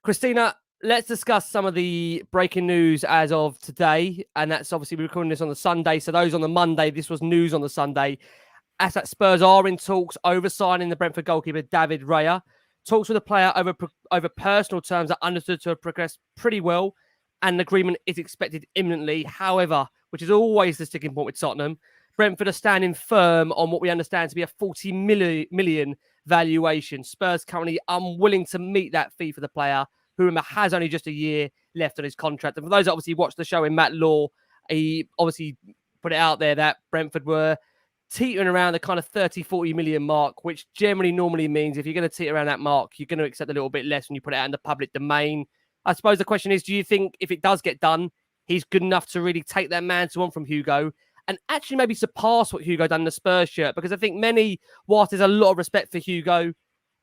Christina, let's discuss some of the breaking news as of today. And that's obviously we're recording this on the Sunday. So those on the Monday, this was news on the Sunday. As that Spurs are in talks over signing the Brentford goalkeeper, David Raya. Talks with the player over personal terms are understood to have progressed pretty well, and an agreement is expected imminently. However, which is always the sticking point with Tottenham, Brentford are standing firm on what we understand to be a 40 million valuation. Spurs currently unwilling to meet that fee for the player, who remember has only just a year left on his contract. And for those that obviously watched the show with Matt Law, he obviously put it out there that Brentford were teetering around the kind of 30-40 million mark, which generally normally means if you're going to teeter around that mark, you're going to accept a little bit less when you put it out in the public domain. I suppose the question is, do you think if it does get done, he's good enough to really take that mantle on from Hugo and actually maybe surpass what Hugo done in the Spurs shirt? Because I think many, whilst there's a lot of respect for Hugo,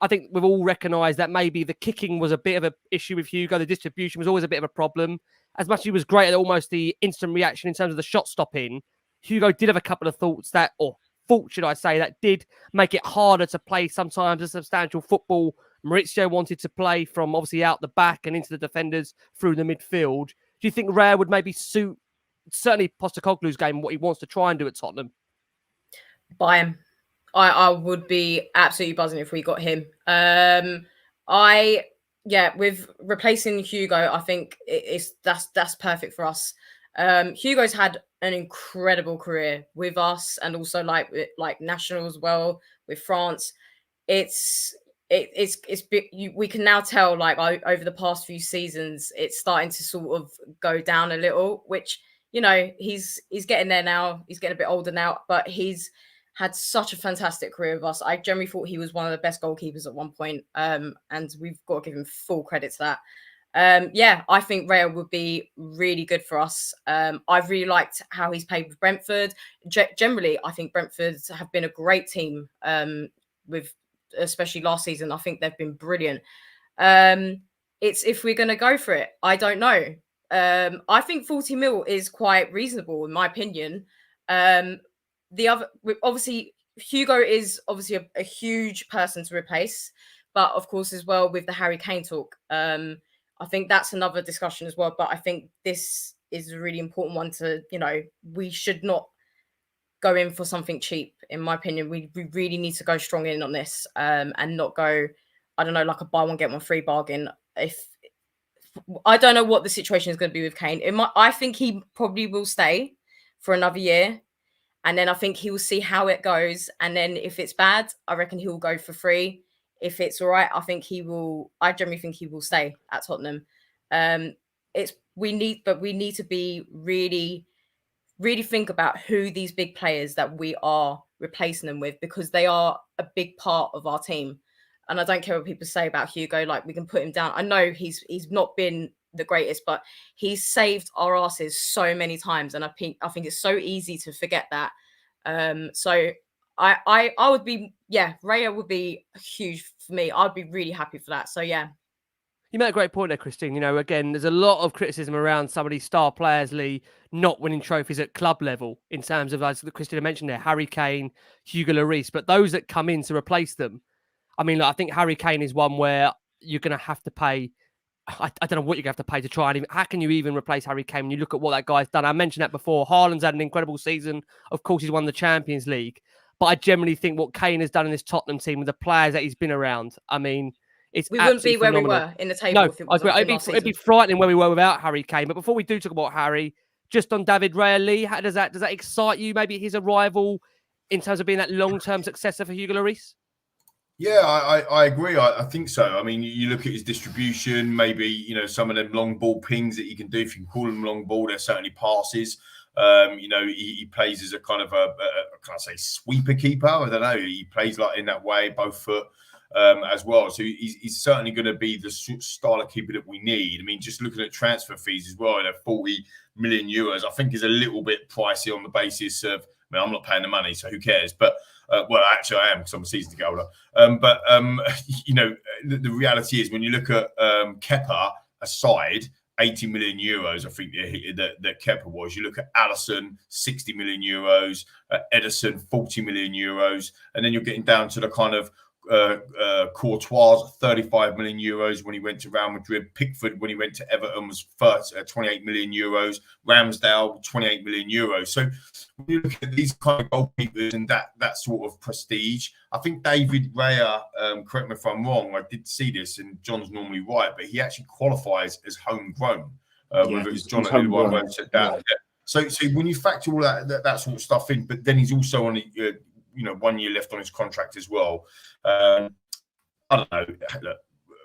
I think we've all recognised that maybe the kicking was a bit of an issue with Hugo. The distribution was always a bit of a problem. As much as he was great at almost the instant reaction in terms of the shot stopping, Hugo did have a couple of thoughts that, or fault, should I say, that did make it harder to play sometimes a substantial football Maurizio wanted to play from obviously out the back and into the defenders through the midfield. Do you think Raya would maybe suit certainly Postecoglou's game and what he wants to try and do at Tottenham? Buy him. I would be absolutely buzzing if we got him. With replacing Hugo, I think that's perfect for us. Hugo's had an incredible career with us and also like national as well with France. We can now tell over the past few seasons it's starting to sort of go down a little, which he's getting there now. He's getting a bit older now, but he's had such a fantastic career with us. I generally thought he was one of the best goalkeepers at one point, and we've got to give him full credit to that. I think Raya would be really good for us. I've really liked how he's played with Brentford. Generally, I think Brentford have been a great team with especially last season. I think they've been brilliant. It's if we're going to go for it. I don't know. I think 40 mil is quite reasonable in my opinion. The other, obviously, Hugo is obviously a huge person to replace, but of course as well with the Harry Kane talk. I think that's another discussion as well. But I think this is a really important one to, we should not go in for something cheap. In my opinion, we really need to go strong in on this and not go, I don't know, like a buy one, get one free bargain. If I don't know what the situation is going to be with Kane. I think he probably will stay for another year. And then I think he will see how it goes. And then if it's bad, I reckon he will go for free. If it's all right, I generally think he will stay at Tottenham. We need to be really, really think about who these big players that we are replacing them with, because they are a big part of our team. And I don't care what people say about Hugo. Like, we can put him down. I know he's not been the greatest, but he's saved our asses so many times. And I think it's so easy to forget that. So I would be, Raya would be huge for me. I'd be really happy for that. So yeah. You made a great point there, Christine. Again, there's a lot of criticism around some of these star players, Lee, not winning trophies at club level in terms of, as Christina mentioned there, Harry Kane, Hugo Lloris, but those that come in to replace them. I mean, I think Harry Kane is one where you're going to have to pay. I don't know what you're going to have to pay to try and even. How can you even replace Harry Kane when you look at what that guy's done? I mentioned that before. Haaland's had an incredible season. Of course, he's won the Champions League. But I generally think what Kane has done in this Tottenham team with the players that he's been around, I mean, we wouldn't be where phenomenal. We were in the table. No, if it wasn't it'd be frightening where we were without Harry Kane. But before we do talk about Harry, just on David Raya, Lee, how does that excite you? Maybe his arrival in terms of being that long-term successor for Hugo Lloris? Yeah, I agree. I think so. I mean, you look at his distribution, maybe, some of them long ball pings that he can do. If you can call them long ball, they're certainly passes. He plays as a kind of can I say sweeper keeper? I don't know. He plays like in that way, both foot as well. So he's certainly going to be the style of keeper that we need. I mean, just looking at transfer fees as well, 40 million euros, I think is a little bit pricey on the basis of, I'm not paying the money, so who cares? But well, actually, I am because I'm a season ticket holder. The reality is when you look at Kepa aside, 80 million euros, I think that Kepa was. You look at Alisson, 60 million euros, Edison, 40 million euros, and then you're getting down to the kind of Courtois, 35 million euros when he went to Real Madrid. Pickford, when he went to Everton, was 28 million euros. Ramsdale, 28 million euros. So when you look at these kind of goalkeepers and that sort of prestige, I think David Raya, correct me if I'm wrong, I did see this, and John's normally right, but he actually qualifies as homegrown. Whether it's John or whoever said that. Yeah. So when you factor all that sort of stuff in, but then he's also on 1 year left on his contract as well. I don't know. Look,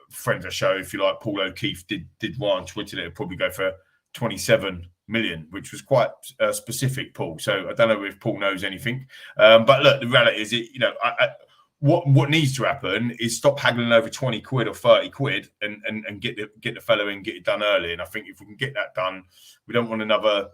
friend of the show, if you like, Paul O'Keefe did one on Twitter that it'd probably go for 27 million, which was quite specific, Paul. So I don't know if Paul knows anything. But look, the reality is, what needs to happen is stop haggling over 20 quid or 30 quid and get the fellow in, get it done early. And I think if we can get that done, we don't want another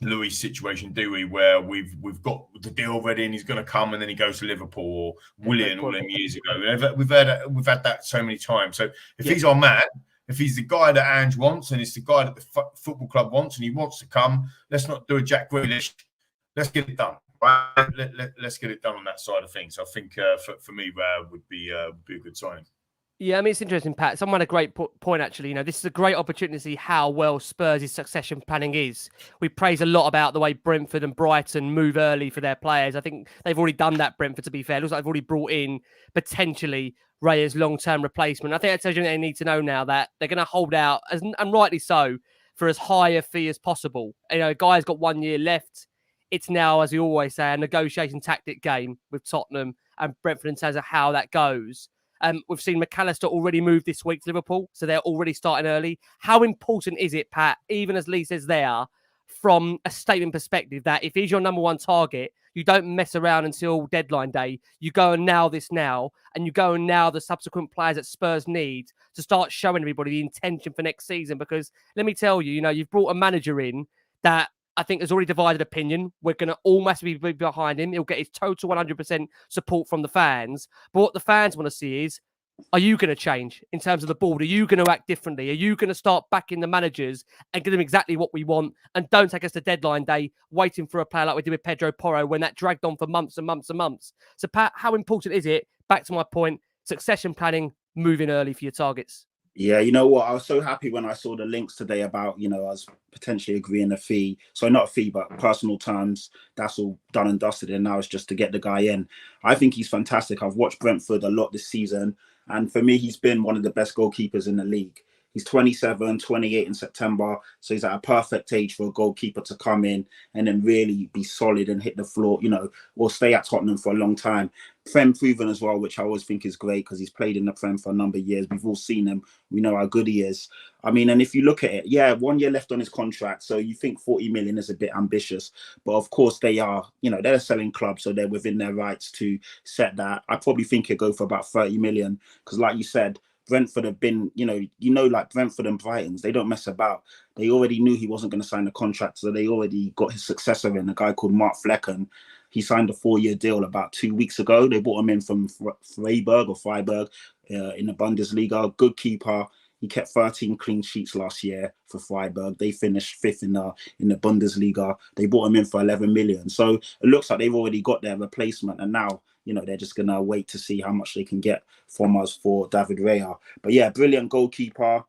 Louis situation, do we? Where we've got the deal ready and he's going to come and then he goes to Liverpool, or Willian all them years ago. We've had that so many times. So if he's our man, if he's the guy that Ange wants and it's the guy that the football club wants and he wants to come, let's not do a Jack Grealish. Let's get it done. Right? Let's get it done on that side of things. So I think for me, would be a good signing. Yeah, I mean, it's interesting, Pat. Someone had a great point, actually. This is a great opportunity to see how well Spurs' succession planning is. We praise a lot about the way Brentford and Brighton move early for their players. I think they've already done that, Brentford, to be fair. It looks like they've already brought in, potentially, Raya's long-term replacement. I think that tells you they need to know now that they're going to hold out, and rightly so, for as high a fee as possible. A guy's got 1 year left. It's now, as we always say, a negotiation tactic game with Tottenham and Brentford in terms of how that goes. We've seen McAllister already move this week to Liverpool, so they're already starting early. How important is it, Pat, even as Lee says there, from a statement perspective, that if he's your number one target, you don't mess around until deadline day. You go and nail this now, and you go and nail the subsequent players that Spurs need to start showing everybody the intention for next season. Because let me tell you, you've brought a manager in that I think there's already divided opinion. We're going to all massively be behind him. He'll get his total 100% support from the fans. But what the fans want to see is, are you going to change in terms of the board? Are you going to act differently? Are you going to start backing the managers and give them exactly what we want? And don't take us to deadline day waiting for a player like we did with Pedro Porro when that dragged on for months and months and months. So, Pat, how important is it, back to my point, succession planning, moving early for your targets? Yeah, you know what? I was so happy when I saw the links today about, us potentially agreeing a fee. So not a fee, but personal terms. That's all done and dusted. And now it's just to get the guy in. I think he's fantastic. I've watched Brentford a lot this season. And for me, he's been one of the best goalkeepers in the league. He's 27, 28 in September. So he's at a perfect age for a goalkeeper to come in and then really be solid and hit the floor, or stay at Tottenham for a long time. Prem proven as well, which I always think is great because he's played in the Prem for a number of years. We've all seen him. We know how good he is. I mean, and if you look at it, 1 year left on his contract. So you think 40 million is a bit ambitious. But of course they are, they're a selling club. So they're within their rights to set that. I probably think he'll go for about 30 million because like you said, Brentford have been, like Brentford and Brighton's, they don't mess about. They already knew he wasn't going to sign the contract, so they already got his successor in, a guy called Mark Flecken. He signed a 4-year deal about 2 weeks ago. They brought him in from Freiburg in the Bundesliga. Good keeper. He kept 13 clean sheets last year for Freiburg. They finished 5th in the Bundesliga. They brought him in for 11 million. So it looks like they've already got their replacement, and now they're just going to wait to see how much they can get from us for David Raya. But yeah, brilliant goalkeeper.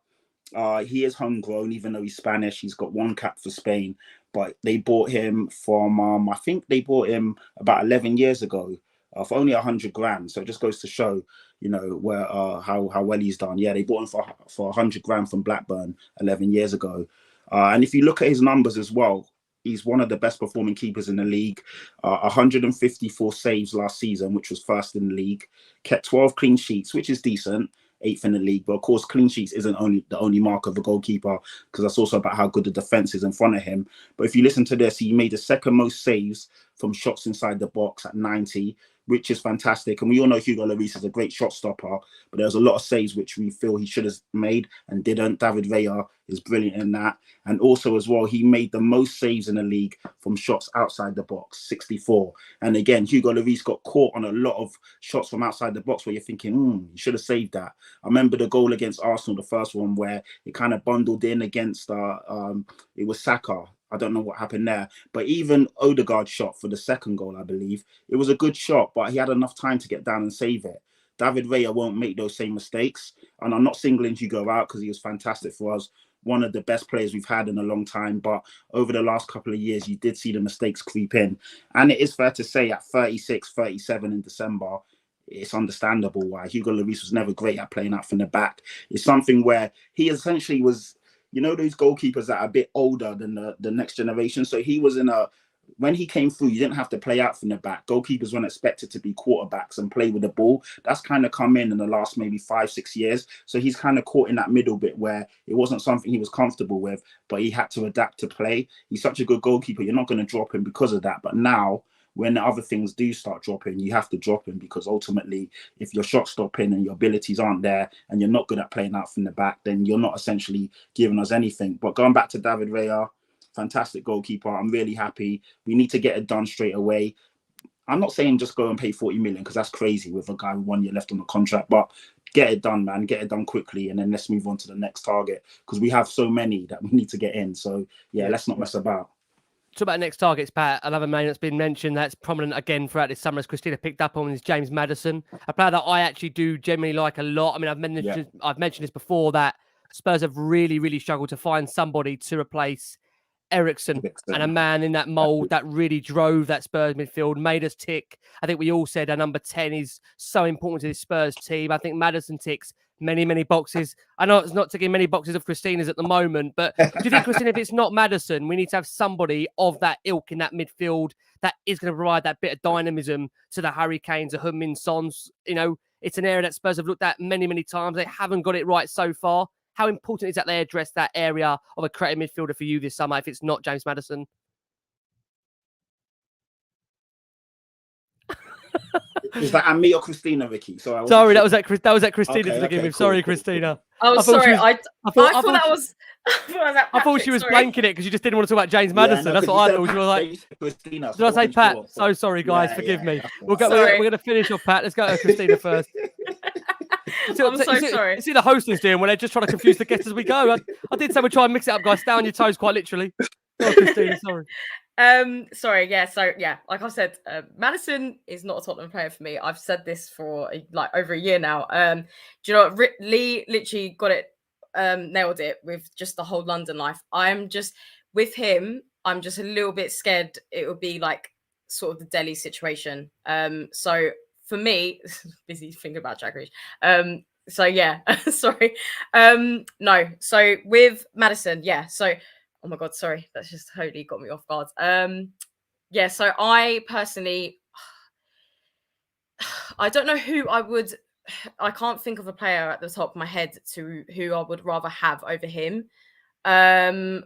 He is homegrown, even though he's Spanish. He's got 1 cap for Spain. But they bought him from, I think they bought him about 11 years ago for only 100 grand. So it just goes to show, where how well he's done. Yeah, they bought him for 100 grand from Blackburn 11 years ago. And if you look at his numbers as well, he's one of the best performing keepers in the league. 154 saves last season, which was first in the league. Kept 12 clean sheets, which is decent. 8th in the league. But of course, clean sheets isn't the only mark of a goalkeeper because that's also about how good the defense is in front of him. But if you listen to this, he made the second most saves from shots inside the box at 90, which is fantastic. And we all know Hugo Lloris is a great shot stopper, but there's a lot of saves which we feel he should have made and didn't. David Raya is brilliant in that. And also as well, he made the most saves in the league from shots outside the box, 64. And again, Hugo Lloris got caught on a lot of shots from outside the box where you're thinking, you should have saved that. I remember the goal against Arsenal, the first one, where it kind of bundled in against, it was Saka. I don't know what happened there. But even Odegaard's shot for the second goal, I believe, it was a good shot, but he had enough time to get down and save it. David Raya won't make those same mistakes. And I'm not singling Hugo out because he was fantastic for us. One of the best players we've had in a long time. But over the last couple of years, you did see the mistakes creep in. And it is fair to say at 36, 37 in December, it's understandable why. Hugo Lloris was never great at playing out from the back. It's something where he essentially was, those goalkeepers that are a bit older than the next generation. So he was when he came through, you didn't have to play out from the back. Goalkeepers weren't expected to be quarterbacks and play with the ball. That's kind of come in the last maybe 5-6 years. So he's kind of caught in that middle bit where it wasn't something he was comfortable with, but he had to adapt to play. He's such a good goalkeeper. You're not going to drop him because of that. But now, when the other things do start dropping, you have to drop him because ultimately, if your shot stopping and your abilities aren't there and you're not good at playing out from the back, then you're not essentially giving us anything. But going back to David Raya, fantastic goalkeeper. I'm really happy. We need to get it done straight away. I'm not saying just go and pay 40 million because that's crazy with a guy with 1 year left on the contract, but get it done, man. Get it done quickly, and then let's move on to the next target because we have so many that we need to get in. So, yeah, let's not mess about. Talk about next targets, Pat. Another name that's been mentioned that's prominent again throughout this summer, as Christina picked up on, is James Maddison, a player that I actually do generally like a lot. I mean, I've mentioned this before, that Spurs have really, really struggled to find somebody to replace Eriksen, and a man in that mould that really drove that Spurs midfield, made us tick. I think we all said our number 10 is so important to this Spurs team. I think Maddison ticks many, many boxes. I know it's not ticking many boxes of Christina's at the moment, but do you think, Christina, if it's not Maddison, we need to have somebody of that ilk in that midfield that is going to provide that bit of dynamism to the Harry Kanes, the Heung-min Sons? It's an area that Spurs have looked at many, many times. They haven't got it right so far. How important is that they address that area of a creative midfielder for you this summer if it's not James Maddison? Is that and me or Christina, Ricky? So Sorry, that was at Christina Okay, to begin with. cool, Sorry, cool. Christina. Oh, I thought sorry. she was- I thought that was. I thought she was blanking it because you just didn't want to talk about James Maddison. That's what I thought. She was like, Christina. did I say Pat? Sure. So sorry, guys. Yeah, Forgive me. that's We're all right. going to finish off Pat. Let's go to Christina first. I'm so sorry. You see the hostess doing when they're just trying to confuse the guests as we go. I did say we'll try and mix it up, guys. Stay on your toes, quite literally. Go on, Christina. Sorry. Sorry. Yeah. So yeah, like I said, Maddison is not a Tottenham player for me. I've said this for like over a year now. Do you know what? Lee literally got it, nailed it with just the whole London life. I'm just with him. I'm just a little bit scared. It would be like sort of the Delhi situation. So for me, busy thinking about Jack Grealish. So yeah, sorry. No. So with Maddison, yeah. So oh my God, sorry, that's just totally got me off guard. Yeah. So I personally, I don't know who I would. I can't think of a player at the top of my head to who I would rather have over him. I've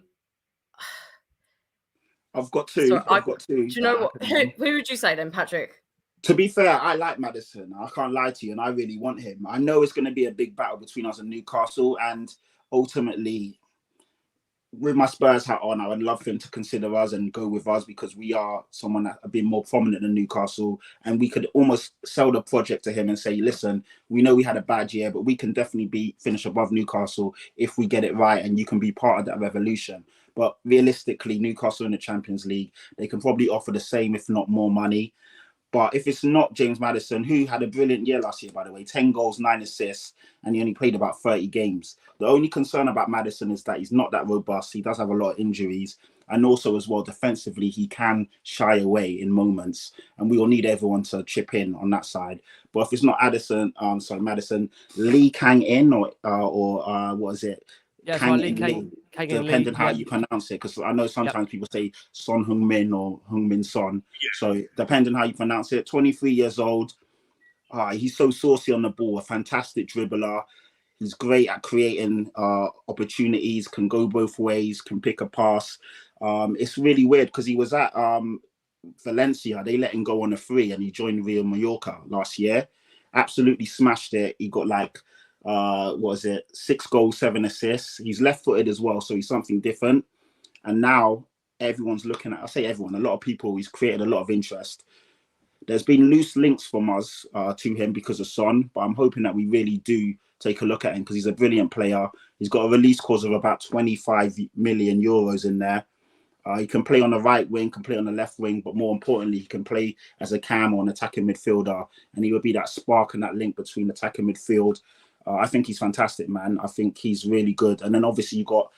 got two. So I've got two. Do you know what? Who would you say then, Patrick? To be fair, I like Maddison. I can't lie to you, and I really want him. I know it's going to be a big battle between us and Newcastle, and ultimately, with my Spurs hat on, I would love for him to consider us and go with us because we are someone that have been more prominent than Newcastle, and we could almost sell the project to him and say, listen, we know we had a bad year, but we can definitely finish above Newcastle if we get it right, and you can be part of that revolution. But realistically, Newcastle in the Champions League, they can probably offer the same, if not more money. But if it's not James Maddison, who had a brilliant year last year, by the way, 10 goals, 9 assists, and he only played about 30 games. The only concern about Maddison is that he's not that robust. He does have a lot of injuries. And also as well, defensively, he can shy away in moments. And we will need everyone to chip in on that side. But if it's not Maddison, Lee Kang in or what is it? Yeah, Kang depending how you pronounce it, because I know sometimes people say Son Heung-min or Heung-min Son. Yeah. So depending how you pronounce it, 23 years old. He's so saucy on the ball, a fantastic dribbler. He's great at creating opportunities, can go both ways, can pick a pass. It's really weird because he was at Valencia. They let him go on a free and he joined Real Mallorca last year. Absolutely smashed it. He got 6 goals, 7 assists. He's left-footed as well, so he's something different. And now everyone's looking at, I say everyone, a lot of people, he's created a lot of interest. There's been loose links from us to him because of Son, but I'm hoping that we really do take a look at him because he's a brilliant player. He's got a release clause of about 25 million euros in there. He can play on the right wing, can play on the left wing, but more importantly, he can play as a cam or an attacking midfielder, and he would be that spark and that link between attack and midfield. I think he's fantastic, man. I think he's really good. And then obviously you got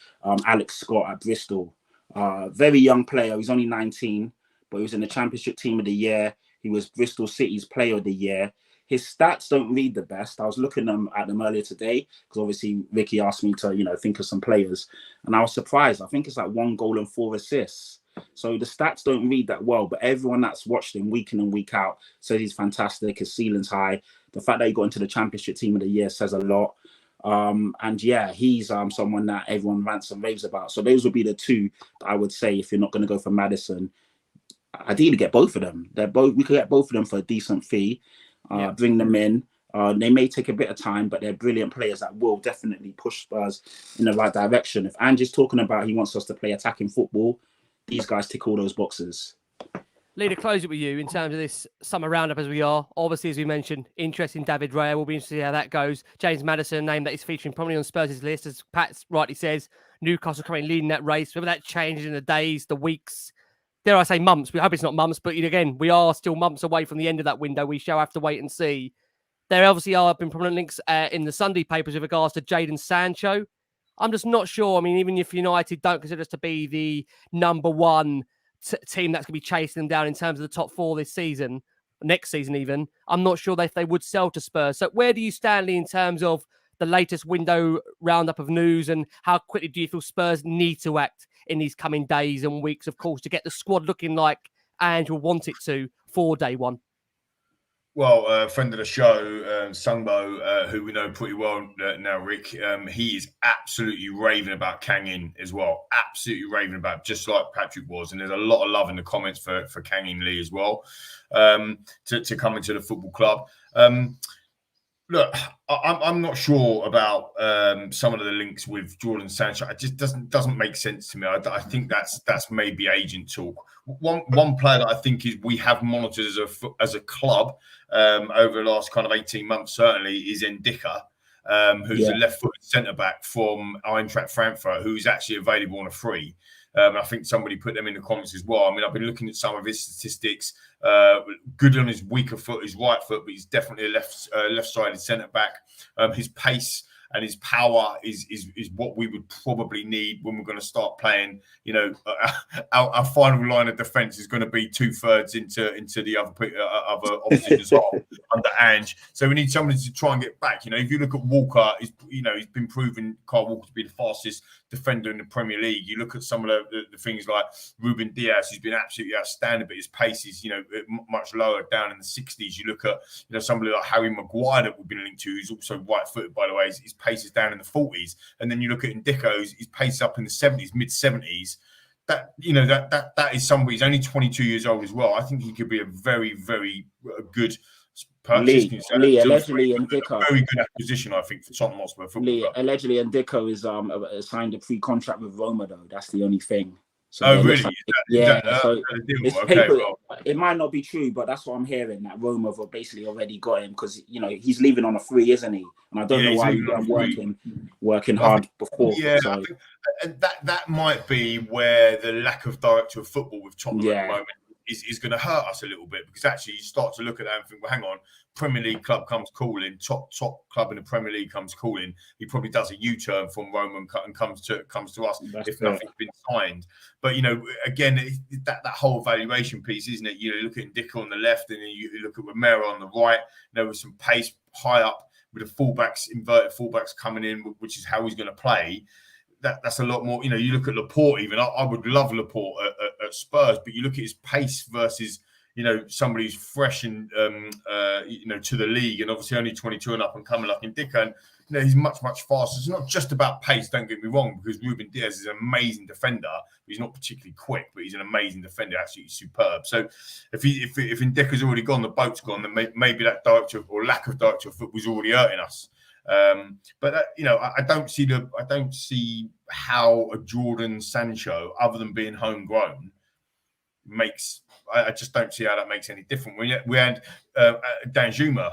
Alex Scott at Bristol. Very young player. He's only 19, but he was in the Championship Team of the Year. He was Bristol City's Player of the Year. His stats don't read the best. I was looking at them earlier today because obviously Ricky asked me to, think of some players, and I was surprised. I think it's like 1 goal and 4 assists. So the stats don't read that well, but everyone that's watched him week in and week out says he's fantastic. His ceiling's high. The fact that he got into the Championship Team of the Year says a lot. And yeah, he's someone that everyone rants and raves about. So those would be the two that I would say if you're not going to go for Maddison. Ideally, get both of them. We could get both of them for a decent fee. Bring them in. They may take a bit of time, but they're brilliant players that will definitely push Spurs in the right direction. If Ange is talking about he wants us to play attacking football, these guys tick all those boxes. Lee, to close it with you in terms of this summer roundup as we are. Obviously, as we mentioned, interest in David Raya. We'll be interested to see how that goes. James Maddison, a name that is featuring prominently on Spurs' list, as Pat rightly says. Newcastle currently leading that race. Whether that changes in the days, the weeks, dare I say months. We hope it's not months, but again, we are still months away from the end of that window. We shall have to wait and see. There obviously are been prominent links in the Sunday papers with regards to Jadon Sancho. I'm just not sure. I mean, even if United don't consider us to be the number one team that's going to be chasing them down in terms of the top 4 this season, next season even, I'm not sure if they would sell to Spurs. So where do you stand, Lee, in terms of the latest window roundup of news, and how quickly do you feel Spurs need to act in these coming days and weeks, of course, to get the squad looking like Ange will want it to for day one? Well, a friend of the show, Sungbo, who we know pretty well now, Rick, he is absolutely raving about Kang In as well. Absolutely raving about, just like Patrick was. And there's a lot of love in the comments for Kang In Lee as well, to come into the football club. Look, I'm not sure about some of the links with Jordan Sancho. It just doesn't make sense to me. I think that's maybe agent talk. One player that I think is we have monitored as a club over the last kind of 18 months certainly is Ndicka, who's a left-footed centre back from Eintracht Frankfurt, who's actually available on a free. I think somebody put them in the comments as well. I mean, I've been looking at some of his statistics. Good on his weaker foot, his right foot, but he's definitely a left-sided centre back. His pace and his power is what we would probably need when we're going to start playing. You know, our final line of defence is going to be 2/3 into the other opposition's half under Ange. So we need somebody to try and get back. You know, if you look at Walker, he's been proven, Kyle Walker, to be the fastest defender in the Premier League. You look at some of the things like Ruben Dias, who's been absolutely outstanding, but his pace is, much lower, down in the 60s. You look at, somebody like Harry Maguire that we've been linked to, who's also right-footed, by the way. His pace is down in the 40s. And then you look at Ndicka, his pace up in the 70s, mid-70s. That is somebody, he's only 22 years old as well. I think he could be a very, very good purchase. Lee, allegedly Ndicka, very good acquisition, I think, for Tottenham Hotspur Football Club. Allegedly Ndicka is signed a free contract with Roma, though. That's the only thing. So really? It might not be true, but that's what I'm hearing, that Roma have basically already got him because, he's leaving on a free, isn't he? And I don't know why he's been working hard before. Yeah, so. And that might be where the lack of director of football with Tottenham at the moment is going to hurt us a little bit, because actually you start to look at that and think, well, hang on, Premier League club comes calling, top club in the Premier League comes calling. He probably does a U-turn from Roma and comes to us. That's if nothing's been signed. But again, that whole valuation piece, isn't it? You look at Ndicka on the left, and then you look at Romero on the right. With some pace high up, with the fullbacks, inverted fullbacks coming in, which is how he's going to play. That's a lot more. You look at Laporte even. I would love Laporte at Spurs, but you look at his pace versus somebody who's fresh and to the league, and obviously only 22 and up and coming like Ndicka, and he's much faster. It's not just about pace, don't get me wrong, because Ruben Dias is an amazing defender. He's not particularly quick, but he's an amazing defender, absolutely superb. So if Ndicka's already gone, the boat's gone, then maybe that director or lack of director of foot was already hurting us. But I don't see how a Jordan Sancho, other than being homegrown, makes. I just don't see how that makes any difference. We had Danjuma,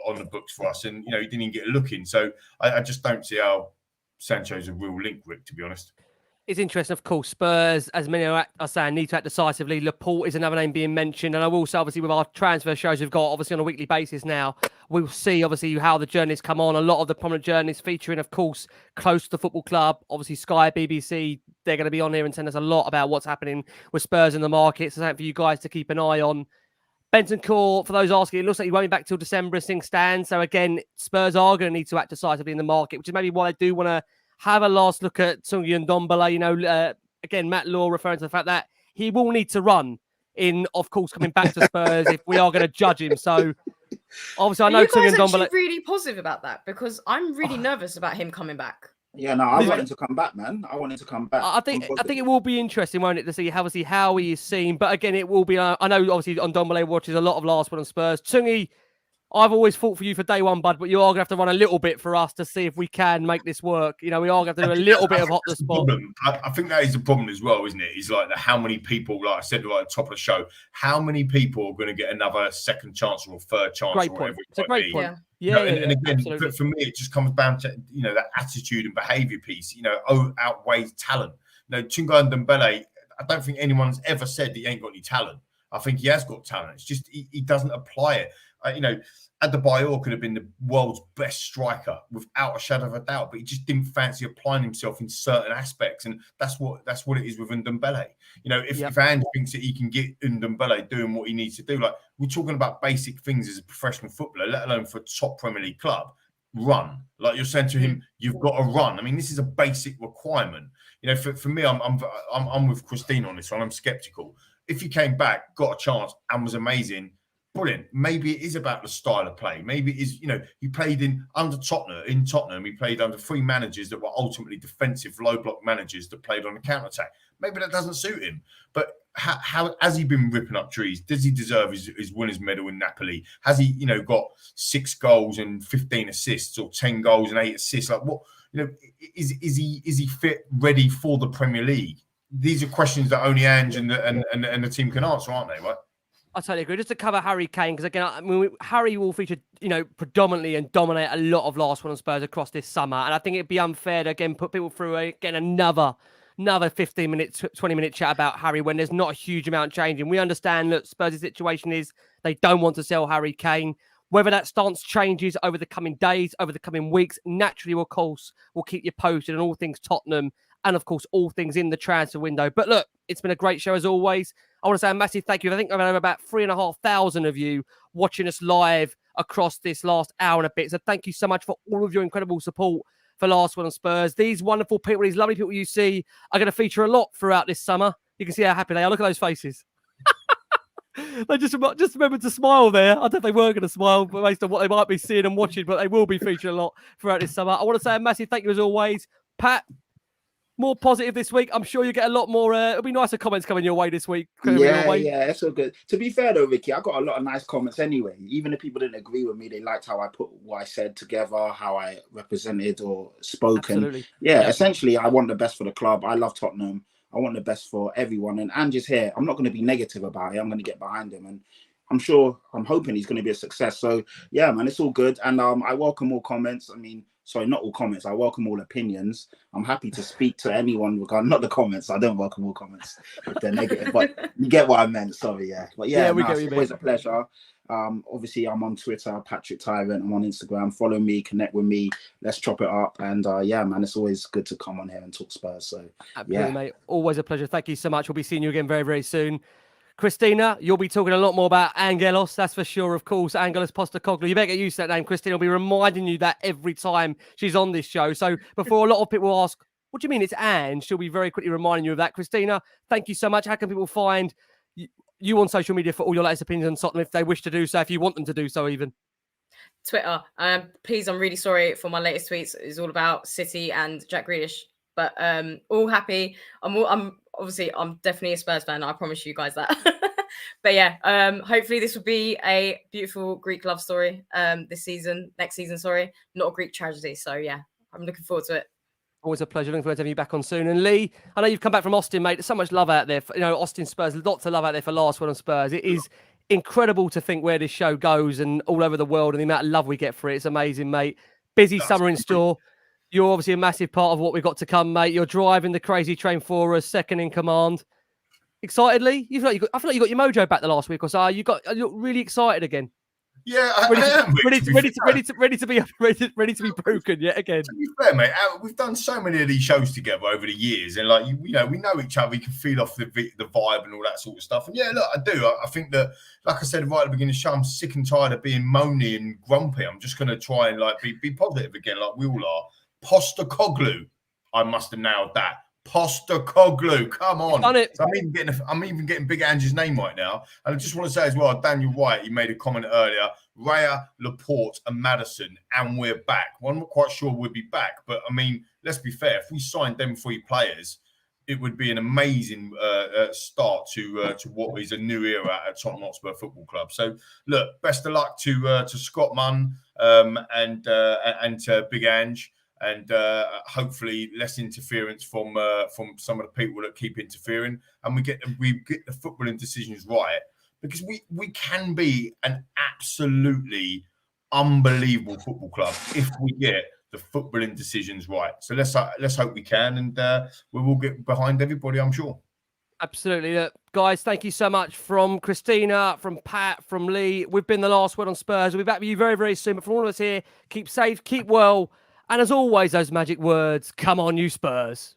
on the books for us, and he didn't even get a look in. So I just don't see how Sancho's a real link, Rick, to be honest. It's interesting, of course. Spurs, as many are saying, need to act decisively. Laporte is another name being mentioned. And I will say, obviously, with our transfer shows we've got, obviously, on a weekly basis now, we'll see, obviously, how the journeys come on. A lot of the prominent journeys featuring, of course, close to the football club. Obviously, Sky, BBC, they're going to be on here and telling us a lot about what's happening with Spurs in the market. So something for you guys to keep an eye on. Bentancur, for those asking, it looks like he won't be back till December as things stand. So, again, Spurs are going to need to act decisively in the market, which is maybe why they do want to have a last look at Tanguy Ndombele. Again, Matt Law referring to the fact that he will need to run in, of course, coming back to Spurs if we are going to judge him. So, obviously, I know Tanguy Ndombele. You guys actually really positive about that, because I'm really nervous about him coming back. Yeah, no, I want him to come back, man. I want him to come back. I think it will be interesting, won't it, to see how he is seen. But again, it will be. I know, obviously, Ndombele watches a lot of last one on Spurs. Tanguy, I've always fought for you for day one, bud, but you are going to have to run a little bit for us to see if we can make this work. We are going to have to do a little bit of hot the spot. I think that is the problem as well, isn't it? It's like how many people, like I said right at the top of the show, how many people are going to get another second chance or third chance? Great point. It's a great point. Yeah. And again, for me, it just comes down to, that attitude and behaviour piece, outweighs talent. Tanguy Ndombele, I don't think anyone's ever said he ain't got any talent. I think he has got talent. It's just he doesn't apply it. Adebayor could have been the world's best striker without a shadow of a doubt, but he just didn't fancy applying himself in certain aspects, and that's what it is with Ndombele. If Ange thinks that he can get Ndombele doing what he needs to do, like we're talking about basic things as a professional footballer, let alone for a top Premier League club. Run, like you're saying to him, you've got to run. I mean, this is a basic requirement. For me, I'm with Christina on this one. I'm skeptical. If he came back, got a chance, and was amazing, brilliant. Maybe it is about the style of play. Maybe it is, he played under Tottenham. He played under 3 managers that were ultimately defensive, low block managers that played on the counter attack. Maybe that doesn't suit him. But how has he been ripping up trees? Does he deserve his winners' medal in Napoli? Has he, got 6 goals and 15 assists, or 10 goals and 8 assists? Like, what, is he fit, ready for the Premier League? These are questions that only Ange and the team can answer, aren't they? Right? I totally agree. Just to cover Harry Kane, because again, Harry will feature, predominantly and dominate a lot of Last Word on Spurs across this summer. And I think it'd be unfair to, again, put people through, another 15-minute, 20-minute chat about Harry when there's not a huge amount changing. We understand that Spurs' situation is they don't want to sell Harry Kane. Whether that stance changes over the coming days, over the coming weeks, naturally, of course, we'll keep you posted on all things Tottenham and, of course, all things in the transfer window. But look, it's been a great show as always. I want to say a massive thank you. I think I've had about 3,500 of you watching us live across this last hour and a bit. So thank you so much for all of your incredible support for Last Word on Spurs. These wonderful people, these lovely people you see are going to feature a lot throughout this summer. You can see how happy they are. Look at those faces. They just remembered to smile there. I don't know if they were going to smile based on what they might be seeing and watching, but they will be featured a lot throughout this summer. I want to say a massive thank you as always. Pat, more positive this week. I'm sure you get a lot more. It'll be nicer comments coming your way this week. Yeah, it's all good. To be fair though, Ricky, I got a lot of nice comments anyway. Even if people didn't agree with me, they liked how I put what I said together, how I represented or spoken. Absolutely. Yeah, essentially, I want the best for the club. I love Tottenham. I want the best for everyone. And Ange's here. I'm not going to be negative about it. I'm going to get behind him. And I'm hoping he's going to be a success. So, yeah, man, it's all good. And I welcome all comments. I mean, sorry, not all comments. I welcome all opinions. I'm happy to speak to anyone regarding, not the comments. I don't welcome all comments if they're negative. But you get what I meant. Sorry, yeah. But yeah, it's always a pleasure. Obviously, I'm on Twitter, Patrick Tyrant. I'm on Instagram. Follow me, connect with me. Let's chop it up. And yeah, man, it's always good to come on here and talk Spurs. So, absolutely, mate. Always a pleasure. Thank you so much. We'll be seeing you again very, very soon. Christina, you'll be talking a lot more about Angelos, that's for sure, of course. Angelos Postecoglou. You better get used to that name. Christina will be reminding you that every time she's on this show. So before a lot of people ask, what do you mean it's Ange? She'll be very quickly reminding you of that. Christina, thank you so much. How can people find you on social media for all your latest opinions on Tottenham if they wish to do so, if you want them to do so even? Twitter. Please, I'm really sorry for my latest tweets. It's all about City and Jack Grealish. But all happy. I'm definitely a Spurs fan. I promise you guys that. But yeah, hopefully this will be a beautiful Greek love story next season, not a Greek tragedy. So yeah, I'm looking forward to it. Always a pleasure. Looking forward to having you back on soon. And Lee, I know you've come back from Austin, mate. There's so much love out there. Austin Spurs, lots of love out there for Last Word on Spurs. It is incredible to think where this show goes and all over the world and the amount of love we get for it. It's amazing, mate. Busy summer in store. You're obviously a massive part of what we've got to come, mate. You're driving the crazy train for us, second in command. Excited, Lee? I feel like you got your mojo back the last week or so. You look really excited again. Yeah, I am. Ready to be broken yet again. To be fair, mate, we've done so many of these shows together over the years, and we know each other. We can feel off the vibe and all that sort of stuff. And yeah, look, I do. I think that, like I said right at the beginning of the show, I'm sick and tired of being moany and grumpy. I'm just going to try and be positive again, like we all are. Postecoglou, I must have nailed that. Postecoglou, come on. Done it. So I'm even getting Big Ange's name right now. And I just want to say as well, Daniel White, he made a comment earlier. Raya, Laporte and Maddison, and we're back. Well, I'm not quite sure we'll be back, but I mean, let's be fair. If we signed them 3 players, it would be an amazing start to what is a new era at Tottenham Hotspur Football Club. So, look, best of luck to Scott Munn and to Big Ange. And hopefully less interference from some of the people that keep interfering, and we get the footballing decisions right, because we can be an absolutely unbelievable football club if we get the footballing decisions right. So let's hope we can, and we will get behind everybody, I'm sure. Absolutely. Guys, thank you so much from Christina, from Pat, from Lee. We've been the Last Word on Spurs. We'll be back with you very, very soon. But from all of us here, keep safe, keep well. And as always, those magic words, come on, you Spurs.